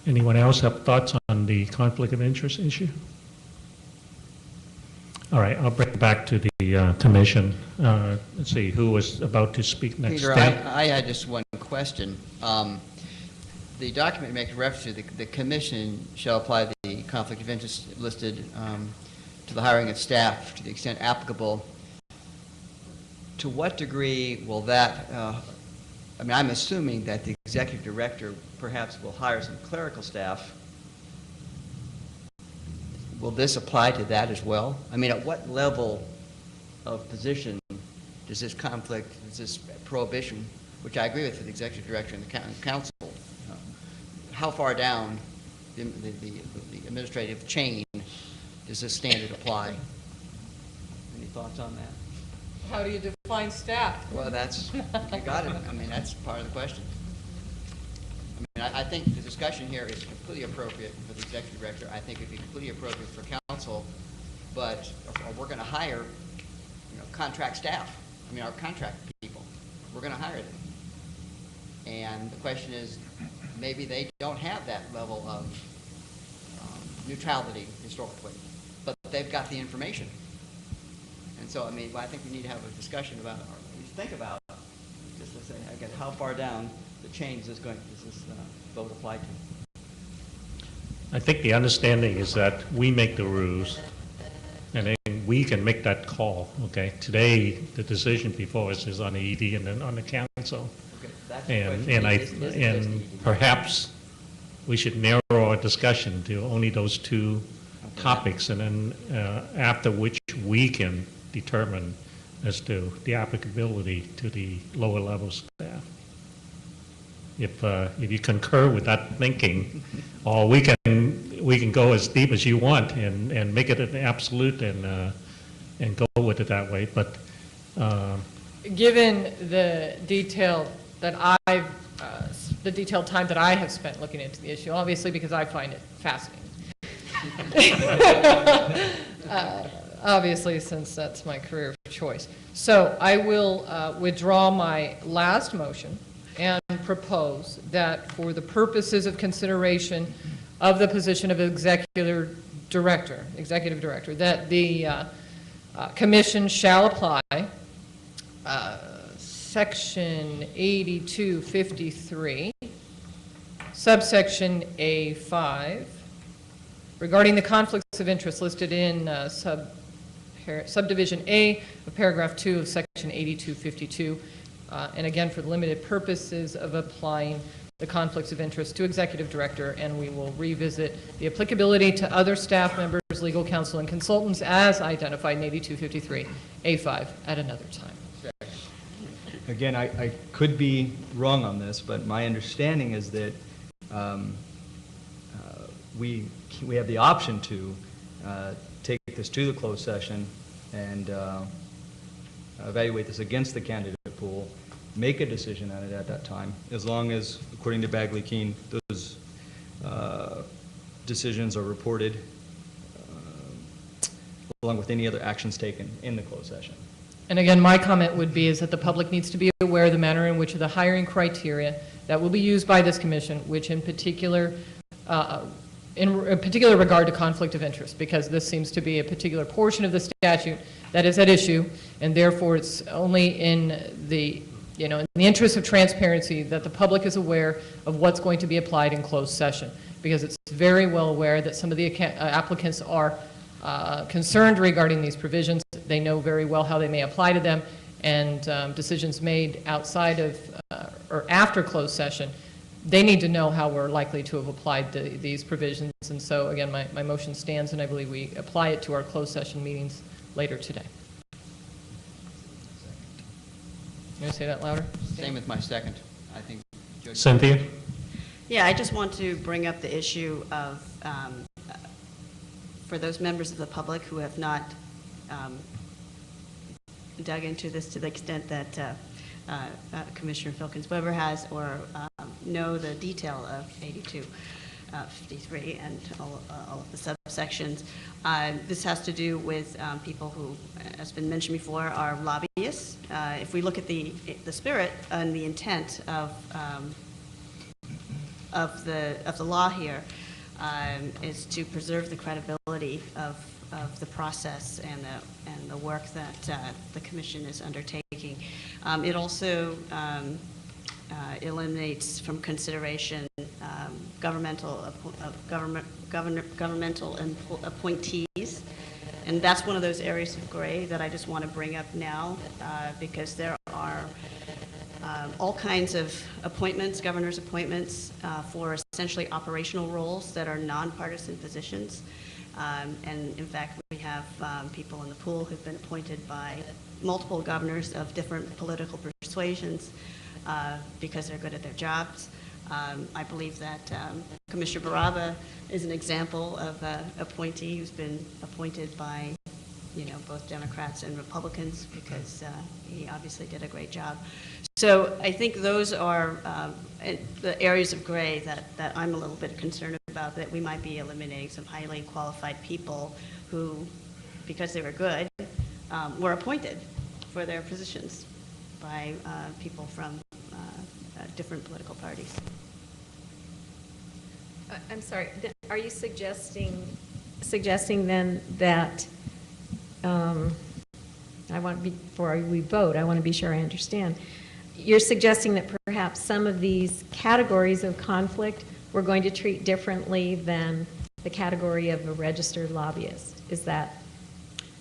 Anyone else have thoughts on the conflict of interest issue? All right, I'll bring it back to the commission. Let's see, who was about to speak next? Peter, I had just one question. The document makes reference to the commission shall apply the conflict of interest listed to the hiring of staff to the extent applicable. To what degree will that, I mean, I'm assuming that the executive director perhaps will hire some clerical staff. Will this apply to that as well? I mean, at what level of position does this conflict, does this prohibition, which I agree with the executive director and the council, how far down the administrative chain does this standard apply? Any thoughts on that? How do you define staff? Well, that's, you got it. I mean, that's part of the question. I mean, I think the discussion here is completely appropriate for the executive director. I think it'd be completely appropriate for council, but we're going to hire, contract staff. I mean, our contract people. We're going to hire them. And the question is, maybe they don't have that level of neutrality historically, but they've got the information. And so, I mean, I think we need to have a discussion about, or at least think about, just to say, again, how far down the chain does this vote apply to? I think the understanding is that we make the rules, and then we can make that call, okay? Today, the decision before us is on the ED and then on the council. And perhaps we should narrow our discussion to only those two topics, and then after which we can determine as to the applicability to the lower level staff. If you concur with that thinking, or we can go as deep as you want and make it an absolute and go with it that way. But given the detailed time that I have spent looking into the issue, obviously because I find it fascinating. Obviously, since that's my career of choice. So I will withdraw my last motion and propose that for the purposes of consideration of the position of executive director, that the commission shall apply Section 8253, subsection A5, regarding the conflicts of interest listed in subdivision A of paragraph 2 of section 8252, and again for the limited purposes of applying the conflicts of interest to executive director, and we will revisit the applicability to other staff members, legal counsel, and consultants as identified in 8253 A5 at another time. Again, I could be wrong on this, but my understanding is that we have the option to take this to the closed session and evaluate this against the candidate pool, make a decision on it at that time, as long as, according to Bagley-Keene, those decisions are reported along with any other actions taken in the closed session. And again, my comment would be is that the public needs to be aware of the manner in which the hiring criteria that will be used by this commission, which in particular regard to conflict of interest, because this seems to be a particular portion of the statute that is at issue, and therefore it's only in the interest of transparency that the public is aware of what's going to be applied in closed session, because it's very well aware that some of the applicants are concerned regarding these provisions. They know very well how they may apply to them, and decisions made outside of or after closed session, they need to know how we're likely to have applied these provisions. And so, again, my motion stands, and I believe we apply it to our closed session meetings later today. You want to say that louder? Same with my second. I think. Judge Cynthia? Yeah, I just want to bring up the issue of, for those members of the public who have not dug into this to the extent that Commissioner Filkins-Weber has, or know the detail of 8253 and all of the subsections. This has to do with people who, as been mentioned before, are lobbyists. If we look at the spirit and the intent of the law here, is to preserve the credibility of the process and the work that the commission is undertaking. It also eliminates from consideration governmental appointees, and that's one of those areas of gray that I just want to bring up now, because there are all kinds of appointments, governor's appointments, for essentially operational roles that are nonpartisan positions. And in fact, we have people in the pool who've been appointed by multiple governors of different political persuasions because they're good at their jobs. I believe that Commissioner Baraba is an example of an appointee who's been appointed by both Democrats and Republicans because he obviously did a great job. So I think those are the areas of gray that I'm a little bit concerned about, that we might be eliminating some highly qualified people who, because they were good, were appointed for their positions by people from different political parties. I'm sorry, are you suggesting then that, before we vote, I want to be sure I understand. You're suggesting that perhaps some of these categories of conflict we're going to treat differently than the category of a registered lobbyist. Is that?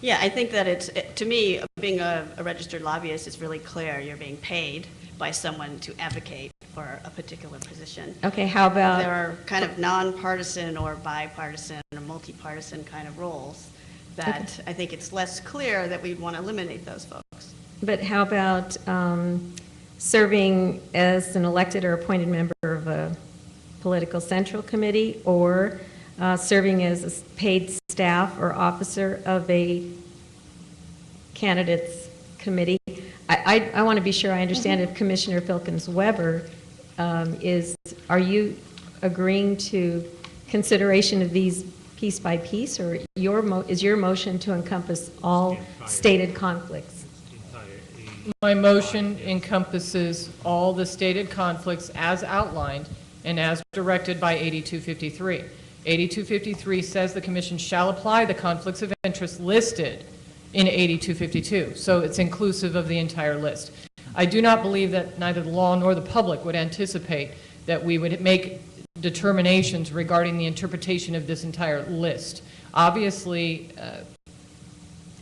Yeah, I think that to me, being a registered lobbyist is really clear. You're being paid by someone to advocate for a particular position. Okay, how about? There are kind of nonpartisan or bipartisan or multi-partisan kind of roles that I think it's less clear that we'd want to eliminate those folks. But how about serving as an elected or appointed member of a political central committee, or serving as a paid staff or officer of a candidates committee? I want to be sure I understand if Commissioner Filkins Weber are you agreeing to consideration of these piece by piece, or is your motion to encompass all stated conflicts? My motion encompasses all the stated conflicts as outlined and as directed by 8253. 8253 says the commission shall apply the conflicts of interest listed in 8252, so it's inclusive of the entire list. I do not believe that neither the law nor the public would anticipate that we would make determinations regarding the interpretation of this entire list. Obviously,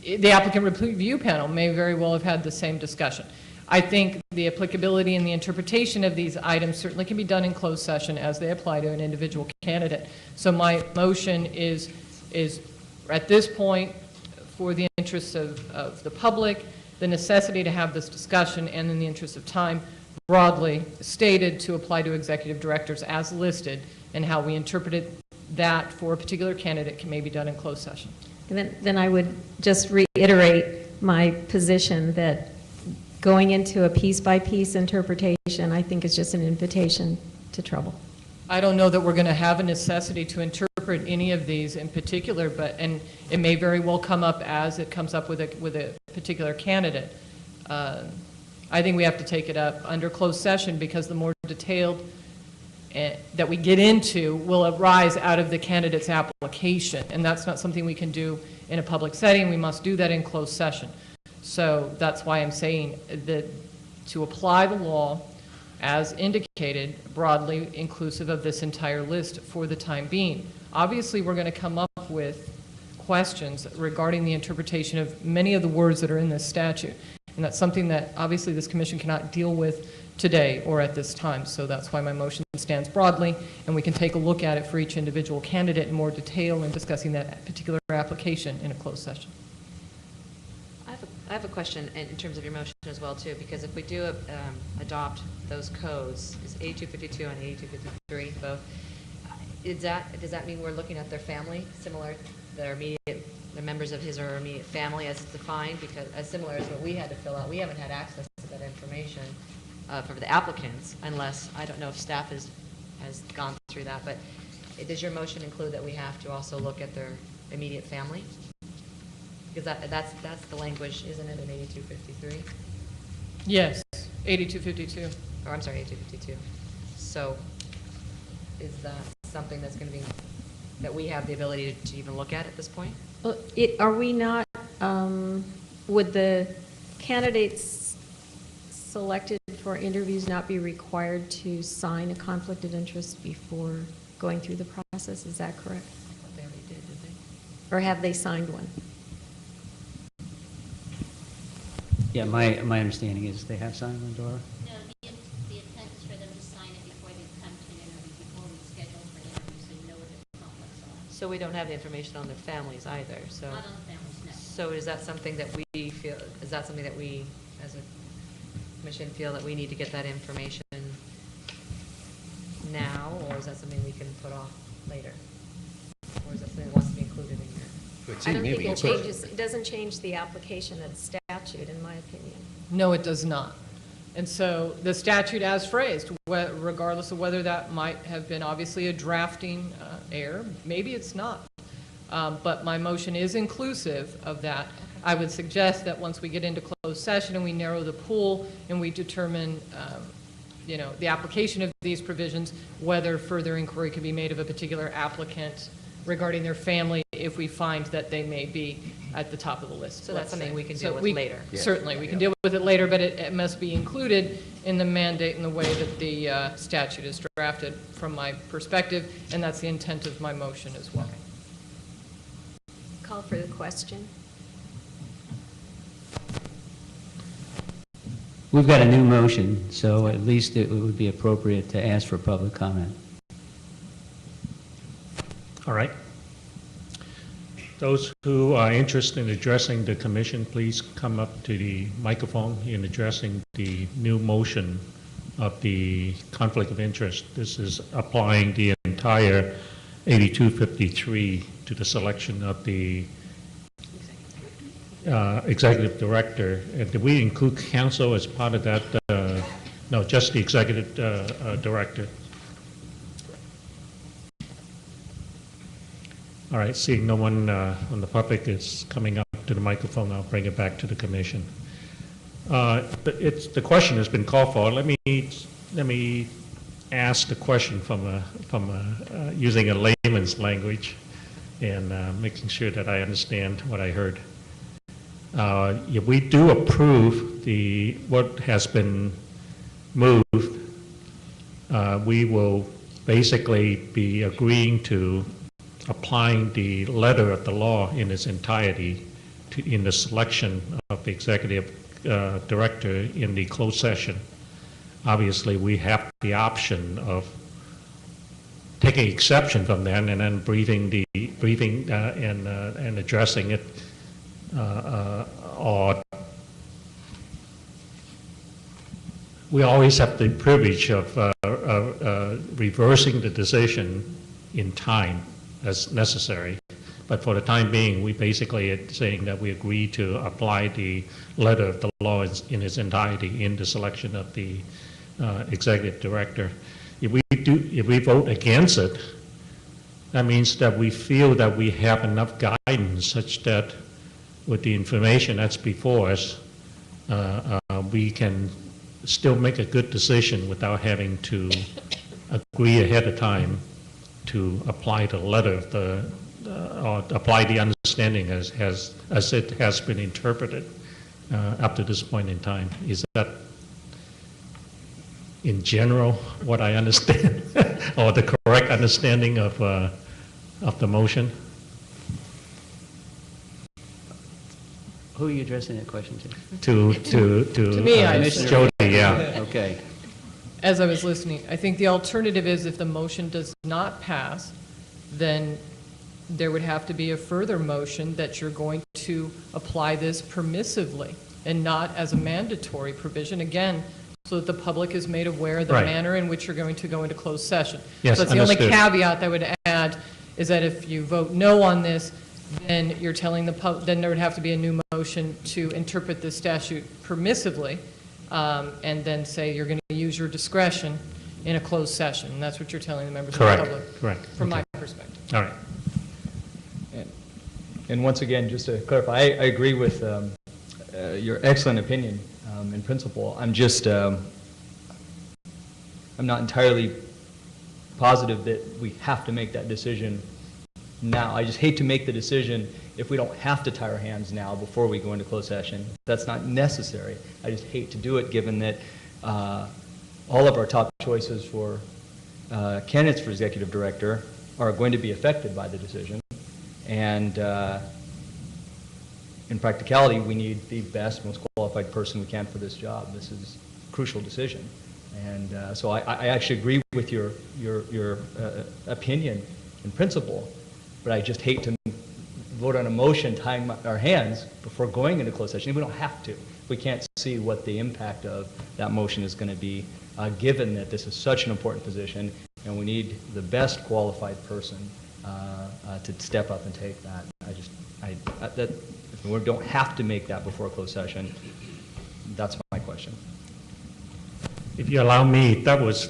the applicant review panel may very well have had the same discussion. I think the applicability and the interpretation of these items certainly can be done in closed session as they apply to an individual candidate. So my motion is at this point, for the interests of the public, the necessity to have this discussion, and in the interest of time, broadly stated to apply to executive directors as listed, and how we interpreted that for a particular candidate can maybe be done in closed session. And then I would just reiterate my position that going into a piece-by-piece interpretation, I think is just an invitation to trouble. I don't know that we're going to have a necessity to interpret any of these in particular, and it may very well come up as it comes up with a particular candidate. I think we have to take it up under closed session, because the more detailed that we get into will arise out of the candidate's application, and that's not something we can do in a public setting. We must do that in closed session. So that's why I'm saying that to apply the law as indicated, broadly inclusive of this entire list for the time being. Obviously, we're going to come up with questions regarding the interpretation of many of the words that are in this statute, and that's something that obviously this commission cannot deal with today or at this time. So that's why my motion stands broadly, and we can take a look at it for each individual candidate in more detail in discussing that particular application in a closed session. I have a question in terms of your motion as well, too, because if we do adopt those codes, is 8252 and 8253 both, does that mean we're looking at their family, similar, their members of his or her immediate family as it's defined, because as similar as what we had to fill out, we haven't had access to that information for the applicants, unless, I don't know if staff has gone through that, but does your motion include that we have to also look at their immediate family? Because that's the language, isn't it, in 8253? Yes, 8252. Or I'm sorry, 8252. So is that something that's going to be, that we have the ability to even look at this point? Well, are we not, would the candidates selected for interviews not be required to sign a conflict of interest before going through the process? Is that correct? I thought they already did they? Or have they signed one? Yeah, my understanding is they have signed one, Dora? No, the intent is for them to sign it before they come to an interview, before we schedule for an interview, so you know what the conflicts are. So we don't have the information on their families either, so. Not on the families, no. So is that something that we feel, is that something that we, as a commission, feel that we need to get that information now, or is that something we can put off later? Or is that something that wants to be included in here? I don't think it doesn't change the application of statute, in my opinion. No, it does not. And so the statute as phrased, regardless of whether that might have been obviously a drafting error, maybe it's not. But my motion is inclusive of that. I would suggest that once we get into closed session and we narrow the pool and we determine the application of these provisions, whether further inquiry can be made of a particular applicant regarding their family if we find that they may be at the top of the list. So that's something we can deal with later. Certainly, we can deal with it later, but it must be included in the mandate and the way that the statute is drafted from my perspective, and that's the intent of my motion as well. Call for the question. We've got a new motion, so at least it would be appropriate to ask for public comment. All right. Those who are interested in addressing the commission, please come up to the microphone in addressing the new motion of the conflict of interest. This is applying the entire 8253 to the selection of the executive director, did we include council as part of that? No, just the executive director. All right, seeing no one on the public is coming up to the microphone, I'll bring it back to the commission. The question has been called for. Let me ask the question from using a layman's language and making sure that I understand what I heard. If we do approve what has been moved, we will basically be agreeing to applying the letter of the law in its entirety in the selection of the executive director in the closed session. Obviously, we have the option of taking exception from that and then briefing and addressing it, or we always have the privilege of reversing the decision in time as necessary. But for the time being, we basically are saying that we agree to apply the letter of the law in its entirety in the selection of the executive director. If we vote against it, that means that we feel that we have enough guidance such that with the information that's before us, we can still make a good decision without having to agree ahead of time to apply the letter of or apply the understanding as it has been interpreted up to this point in time. Is that in general what I understand, or the correct understanding of the motion? Who are you addressing that question to? To me, I Ms. assume. Jody, yeah, okay. As I was listening, I think the alternative is if the motion does not pass, then there would have to be a further motion that you're going to apply this permissively and not as a mandatory provision, again, so that the public is made aware of the Right. manner in which you're going to go into closed session. Yes, So that's the only understood. caveat that I would add, is that if you vote no on this, then you're telling then there would have to be a new motion to interpret the statute permissively, and then say you're going to use your discretion in a closed session. And that's what you're telling the members Correct, of the public. correct. From Okay. my perspective. All right. And once again, just to clarify, I agree with your excellent opinion in principle. I'm just, I'm not entirely positive that we have to make that decision now. I just hate to make the decision if we don't have to tie our hands now before we go into closed session. That's not necessary. I just hate to do it, given that all of our top choices for candidates for executive director are going to be affected by the decision. And in practicality, we need the best, most qualified person we can for this job. This is a crucial decision. And so I actually agree with your opinion in principle, but I just hate to vote on a motion tying our hands before going into closed session. We don't have to. We can't see what the impact of that motion is going to be, given that this is such an important position, and we need the best qualified person to step up and take that. If we don't have to make that before a closed session, that's my question. If you allow me, that was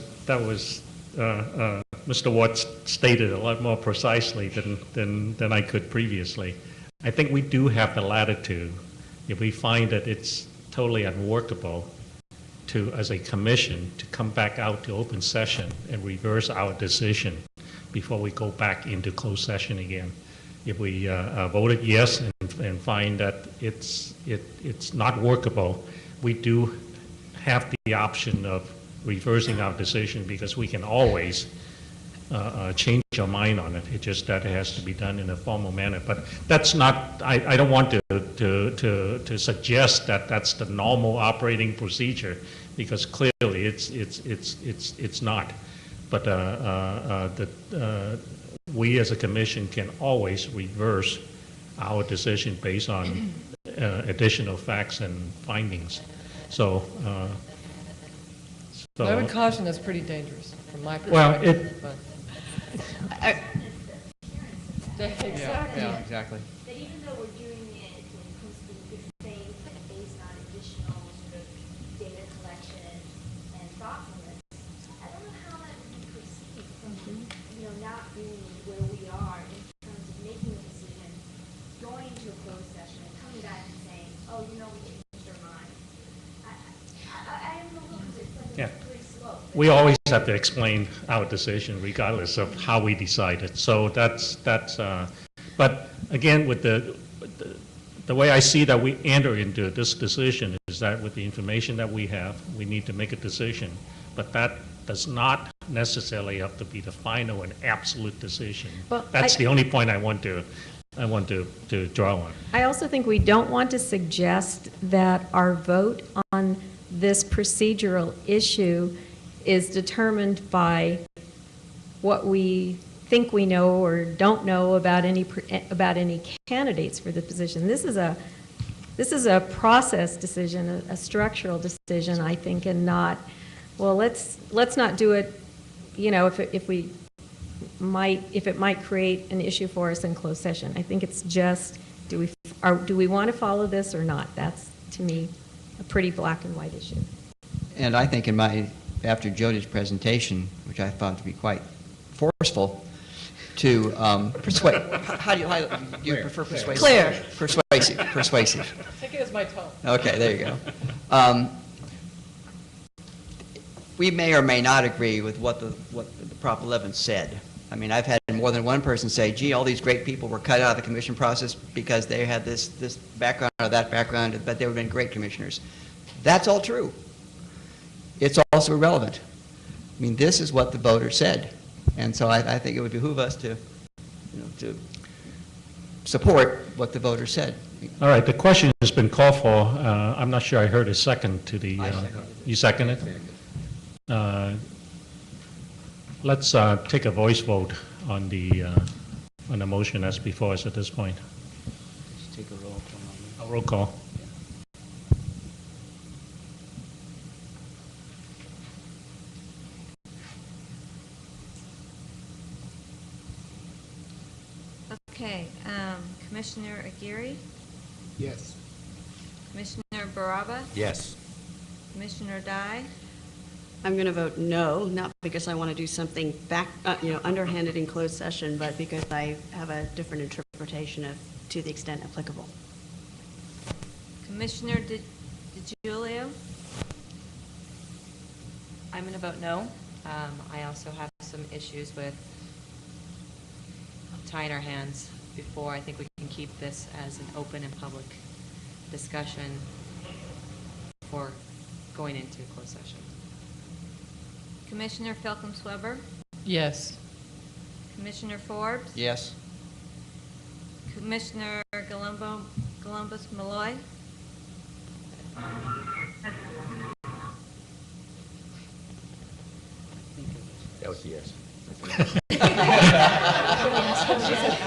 Mr. Watts stated a lot more precisely than I could previously. I think we do have the latitude, if we find that it's totally unworkable, as a commission, to come back out to open session and reverse our decision before we go back into closed session again. If we voted yes and find that it's not workable, we do have the option of reversing our decision, because we can always change our mind on it. It's just that it has to be done in a formal manner. But that's not, I don't want to suggest that that's the normal operating procedure, because clearly it's not. But we as a commission can always reverse our decision based on additional facts and findings. So, I would caution that's pretty dangerous from my perspective. Well, Exactly. Yeah, exactly. But even though we're doing it when it comes to not being where we are in terms of making a decision, going into a closed session, and coming back and saying, oh, we changed our mind. I am a little bit, it's like Yeah. a slippery slope. We always have to explain our decision regardless of how we decided. So but again, with the way I see that we enter into this decision is that with the information that we have, we need to make a decision. But that does not necessarily have to be the final and absolute decision. Well, That's the only point I want to draw on. I also think we don't want to suggest that our vote on this procedural issue is determined by what we think we know or don't know about any candidates for the position. This is a process decision, a structural decision, I think, and not, well, let's not do it, if it might create an issue for us in closed session. I think it's just, do we want to follow this or not? That's, to me, a pretty black and white issue. And I think after Jody's presentation, which I found to be quite forceful, to persuade, how do you prefer persuasive? Clear. Persuasive. Take it as my tone. Okay, there you go. We may or may not agree with what the Prop 11 said. I mean, I've had more than one person say, gee, all these great people were cut out of the commission process because they had this background or that background, but they would have been great commissioners. That's all true. It's also irrelevant. I mean, this is what the voters said. And so I think it would behoove us to support what the voters said. All right, the question has been called for. I'm not sure I heard a second to the, you seconded? Let's take a voice vote on the motion that's before us at this point. Just take a roll call. A roll call. Okay, Commissioner Aguirre, Yes. Commissioner Baraba, Yes. Commissioner Dye, I'm going to vote no, not because I want to do something underhanded in closed session, but because I have a different interpretation to the extent applicable. Commissioner DiGiulio. I'm going to vote no. I also have some issues with tying our hands before. I think we can keep this as an open and public discussion for going into closed session. Commissioner Felcom-Sweber, Yes. Commissioner Forbes, Yes. Commissioner Columbus-Malloy, That was yes.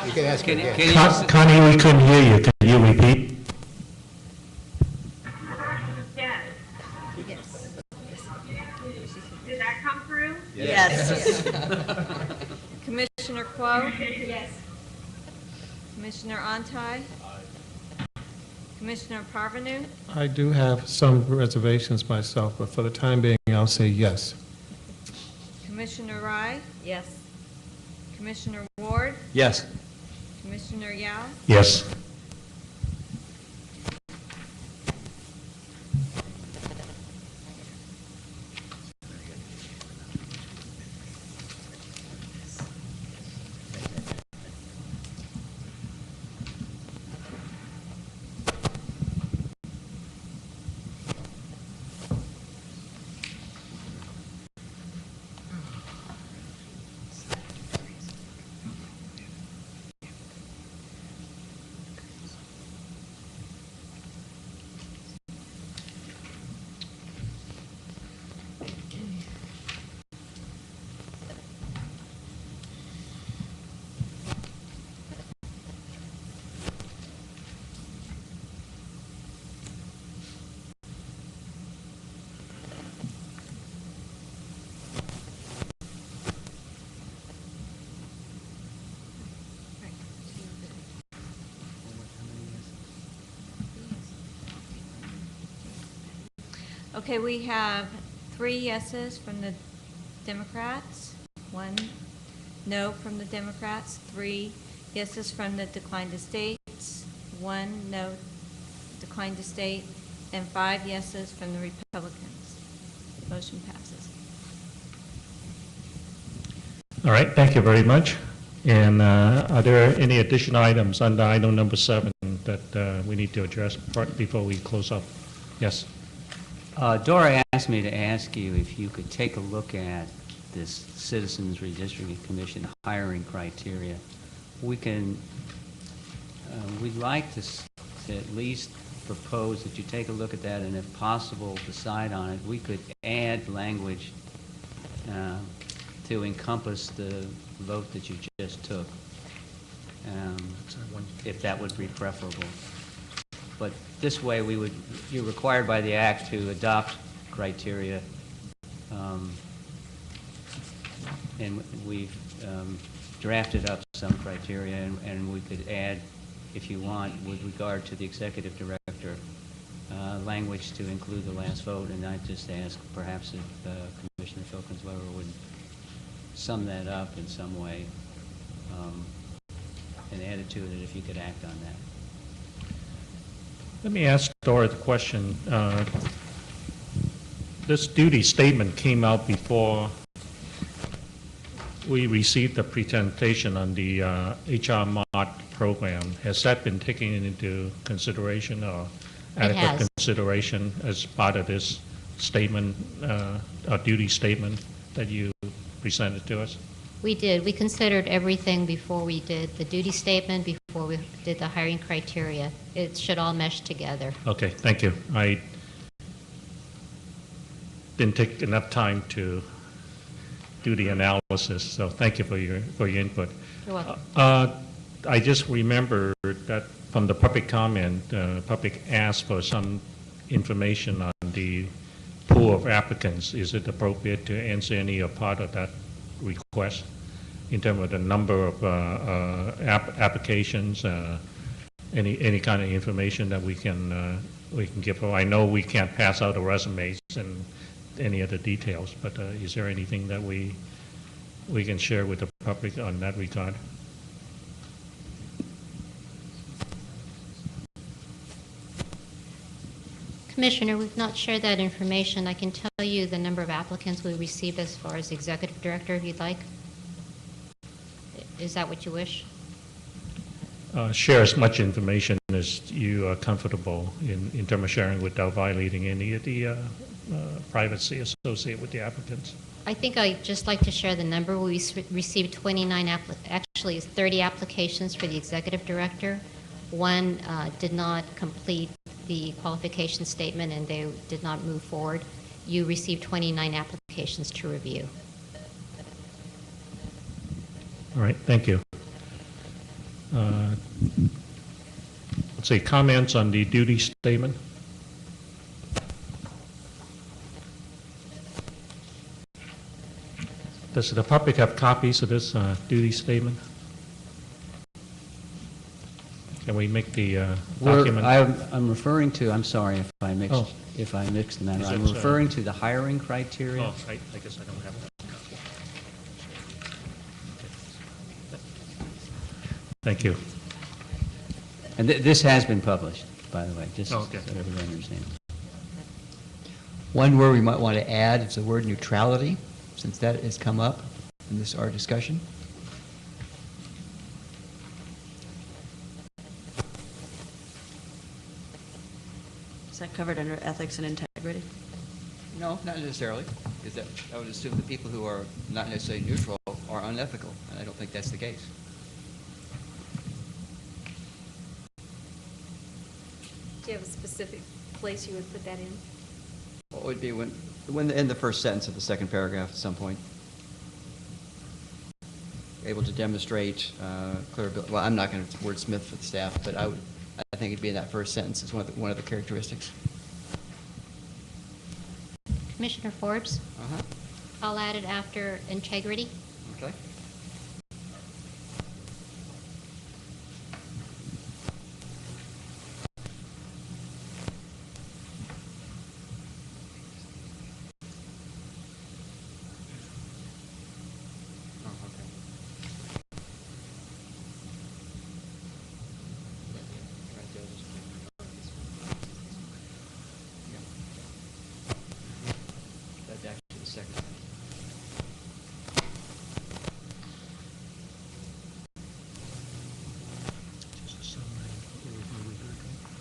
You can ask again. Connie, we couldn't hear you. Can you repeat? Yes. Yes. Did that come through? Yes. Commissioner Quo, Yes. Commissioner Antai, Commissioner Parvenu, I do have some reservations myself, but for the time being, I'll say yes. Commissioner Rye, Yes. Commissioner Ward, Yes. Commissioner Yao, Yes. Okay, we have 3 yeses from the Democrats, 1 no from the Democrats, 3 yeses from the declined to states, 1 no declined to state, and 5 yeses from the Republicans. Motion passes. All right, thank you very much. And are there any additional items under item number 7 that we need to address before we close up? Yes. Dora asked me to ask you if you could take a look at this Citizens Redistricting Commission hiring criteria. We can, we'd like to at least propose that you take a look at that, and if possible, decide on it. We could add language to encompass the vote that you just took, if that would be preferable. But this way, you're required by the Act to adopt criteria, and we've drafted up some criteria, and we could add, if you want, with regard to the executive director, language to include the last vote, and I'd just ask perhaps if Commissioner Filkins-Weber would sum that up in some way, and add it to it if you could act on that. Let me ask Dora the question. This duty statement came out before we received the presentation on the HR mod program. Has that been taken into consideration or adequate consideration as part of this statement, a duty statement that you presented to us? We did. We considered everything before we did the duty statement, before we did the hiring criteria. It should all mesh together. Okay, thank you. I didn't take enough time to do the analysis, so thank you for your input. You're welcome. I just remember that from the public comment, public asked for some information on the pool of applicants. Is it appropriate to answer any or part of that request in terms of the number of applications, any kind of information that we can give her? I know we can't pass out the resumes and any other details, but is there anything that we can share with the public on that regard? Commissioner, we've not shared that information. I can tell you the number of applicants we received as far as executive director, if you'd like. Is that what you wish? Share as much information as you are comfortable in terms of sharing without violating any of the privacy associated with the applicants. I think I'd just like to share the number. We received 29, actually 30 applications for the executive director. One did not complete the qualification statement and they did not move forward. You received 29 applications to review. All right, thank you. Let's see, comments on the duty statement? Does the public have copies of this duty statement? Can we make the document? I'm referring to, I'm sorry if I mixed, Oh. if I mixed the matter. Is I'm it, referring to the hiring criteria. Oh, I guess I don't have that. Thank you. And this has been published, by the way, just so Okay. everybody understands. One word we might want to add is the word neutrality, since that has come up in our discussion. Is that covered under ethics and integrity? No, not necessarily, because that would assume the people who are not necessarily neutral are unethical, and I don't think that's the case. Do you have a specific place you would put that in? Well, it would be when in the first sentence of the second paragraph at some point. Able to demonstrate clear ability. Well, I'm not going to wordsmith for the staff, but I think it'd be in that first sentence as one of the characteristics. Commissioner Forbes? Uh-huh. I'll add it after integrity. Okay.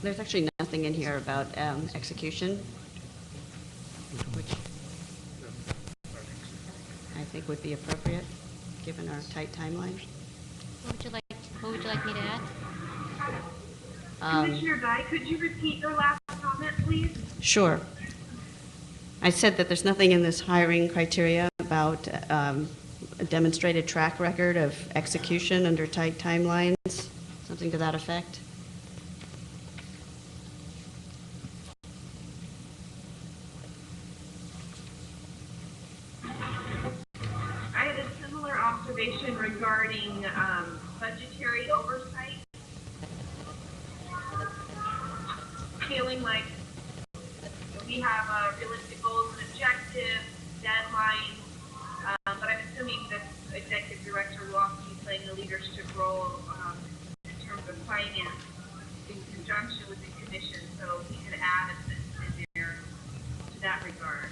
There's actually nothing in here about execution, which I think would be appropriate, given our tight timeline. What would you like me to add? Commissioner Guy, could you repeat your last comment, please? Sure. I said that there's nothing in this hiring criteria about a demonstrated track record of execution under tight timelines, something to that effect. I had a similar observation regarding budgetary oversight. Feeling like we have realistic goals and objectives, deadlines, but I'm assuming that the executive director will also be playing a leadership role in terms of finance in conjunction with the commission, so we could add a sentence in there to that regard.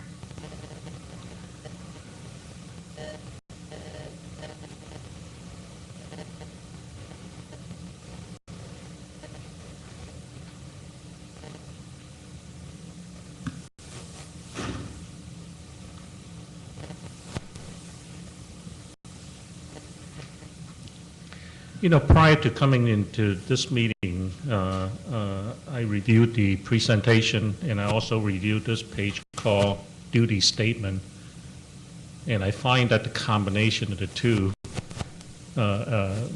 You know, prior to coming into this meeting, I reviewed the presentation, and I also reviewed this page called duty statement. And I find that the combination of the two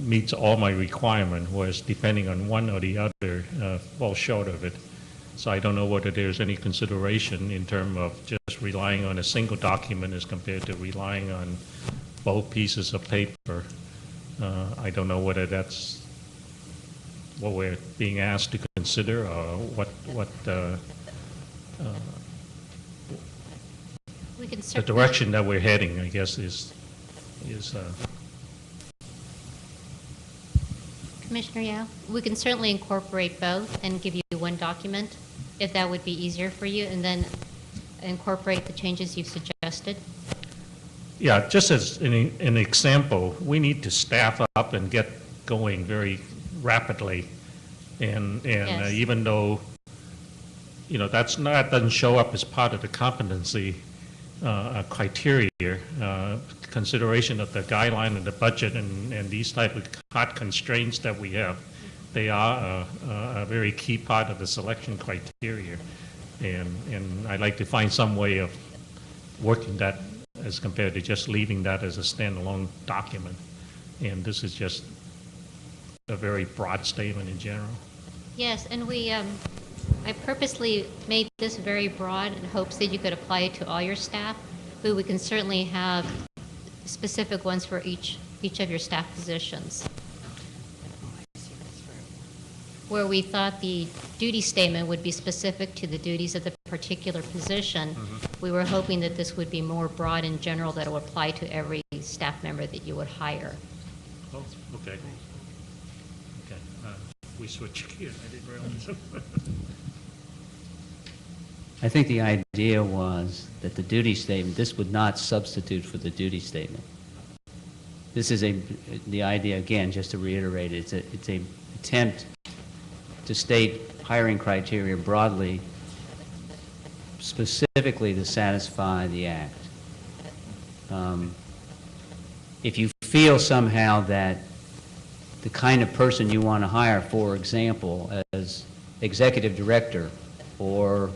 meets all my requirements, whereas depending on one or the other falls short of it. So I don't know whether there's any consideration in terms of just relying on a single document as compared to relying on both pieces of paper. I don't know whether that's what we're being asked to consider or We can the certainly, direction that we're heading, I guess, is Commissioner Yao, we can certainly incorporate both and give you one document, if that would be easier for you, and then incorporate the changes you've suggested. yeah, just as an example, we need to staff up and get going very rapidly. And Yes. even though, you know, that doesn't show up as part of the competency criteria, consideration of the guideline and the budget and these type of hard constraints that we have, they are a very key part of the selection criteria. And I'd like to find some way of working that as compared to just leaving that as a standalone document. And this is just a very broad statement in general. Yes, and I purposely made this very broad in hopes that you could apply it to all your staff, but we can certainly have specific ones for each of your staff positions. Where we thought the duty statement would be specific to the duties of the particular position, we were hoping that this would be more broad in general, that it would apply to every staff member that you would hire. Oh, okay. Okay, we switched gears, I didn't realize. I think the idea was that the duty statement, this would not substitute for the duty statement. This is the idea, again, just to reiterate, it's a attempt to state hiring criteria broadly, specifically to satisfy the act. If you feel somehow that the kind of person you want to hire, for example, as executive director or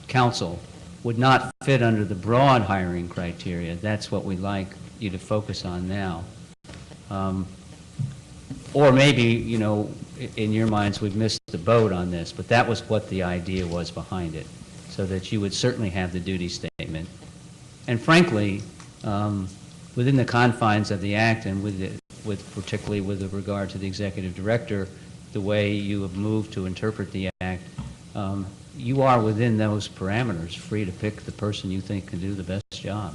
counsel, would not fit under the broad hiring criteria, that's what we'd like you to focus on now. Or maybe, you know, in your minds, we've missed the boat on this, but that was what the idea was behind it, so that you would certainly have the duty statement. And frankly, within the confines of the act and particularly with regard to the executive director, the way you have moved to interpret the act, you are within those parameters, free to pick the person you think can do the best job.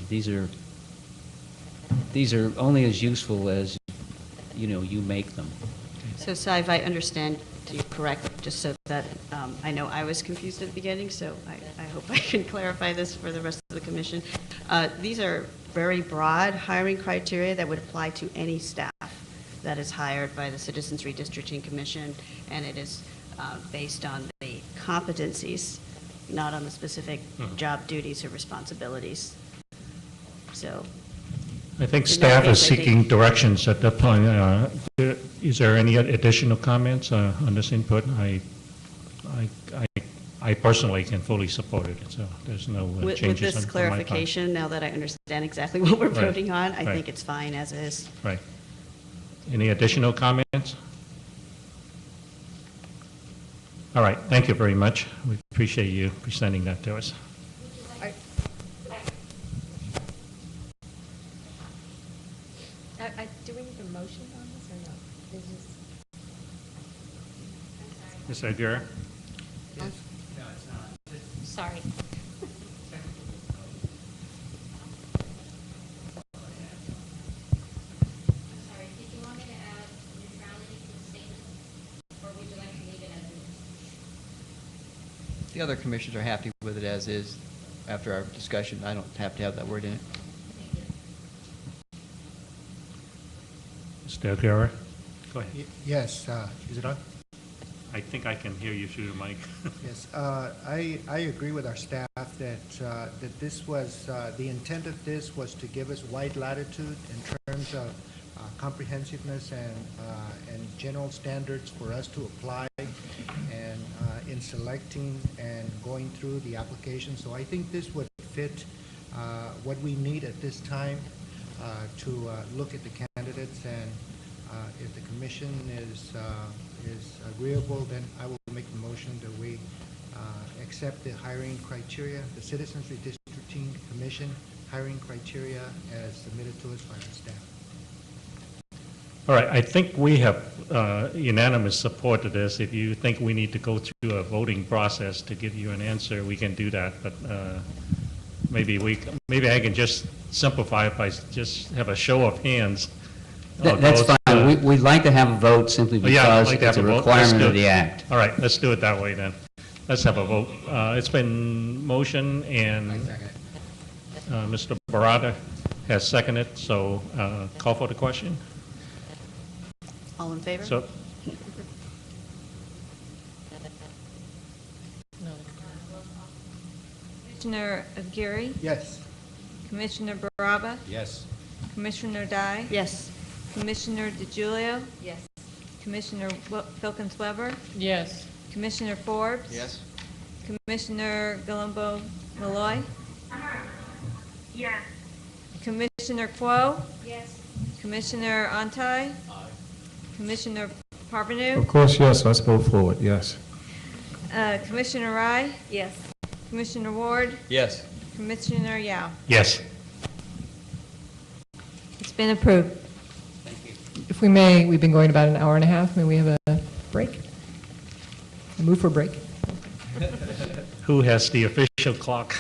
These are only as useful as, you know, you make them. So, if I understand you correctly, just so that I know I was confused at the beginning, so I hope I can clarify this for the rest of the commission. These are very broad hiring criteria that would apply to any staff. that is hired by the Citizens Redistricting Commission, and it is based on the competencies, not on the specific job duties or responsibilities. So I think in that staff is case, I think- seeking directions at that point. Is there any additional comments on this input? I personally can fully support it, so there's no With changes this on my part. clarification, now that I understand exactly what we're Right, voting on, I right. think it's fine as is. Right. Any additional comments? All right, thank you very much. We appreciate you presenting that to us. Do we need a motion on this or no? It's just- Ms. Aguirre? Sorry. Sorry, did you want me to add neutrality to the statement, or would you like to leave it as is? The other commissioners are happy with it as is. After our discussion, I don't have to have that word in it. Mr. Aguirre? Go ahead. Yes, is it on? I think I can hear you through the mic. Yes, I agree with our staff that this was, the intent of this was to give us wide latitude in terms of comprehensiveness and general standards for us to apply and in selecting and going through the application. So I think this would fit what we need at this time to look at the candidates, and if the commission is agreeable, then I will make the motion that we accept the hiring criteria, the Citizens Redistricting Commission hiring criteria as submitted to us by the staff. All right, I think we have unanimous support to this. If you think we need to go through a voting process to give you an answer, we can do that, but maybe I can just simplify it by just have a show of hands. That's fine. We'd like to have a vote simply because it's a requirement of the act. All right, let's do it that way then. Let's have a vote. It's been motion, and Mr. Barada has seconded, so call for the question. All in favor? So, Commissioner Aguirre? Yes. Commissioner Baraba? Yes. Commissioner Dye? Yes. Commissioner DeGiulio? Yes. Commissioner Filkins Weber? Yes. Commissioner Forbes? Yes? Commissioner Galumbo Malloy? Yes. Commissioner Quo? Yes. Commissioner Antai? Commissioner Of Parvenu? course, yes, let's move forward, yes. Commissioner Rai? Yes. Commissioner Ward? Yes. Commissioner Yao? yes. It's been approved. If we may, we've been going about an hour and a half. May we have a break? A move for a break? Who has the official clock?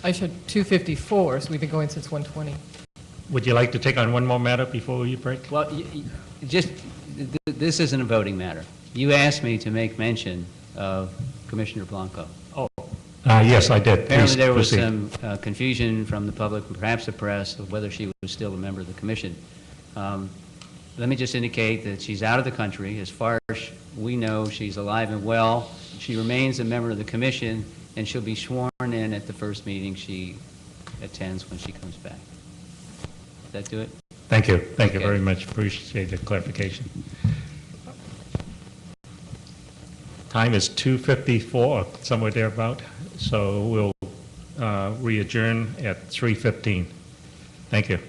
I should 2:54, so we've been going since 1:20. Would you like to take on one more matter before you break? Well, this isn't a voting matter. You asked me to make mention of Commissioner Blanco. Oh, yes, I did. Apparently, Please there was proceed. some confusion from the public, perhaps the press, of whether she was still a member of the commission. Let me just indicate that she's out of the country. As far as we know, she's alive and well. She remains a member of the commission, and she'll be sworn in at the first meeting she attends when she comes back. Does that do it? Thank you. Thank you Okay. very much. Appreciate the clarification. Time is 2:54, somewhere thereabout, so we'll re-adjourn at 3:15. Thank you.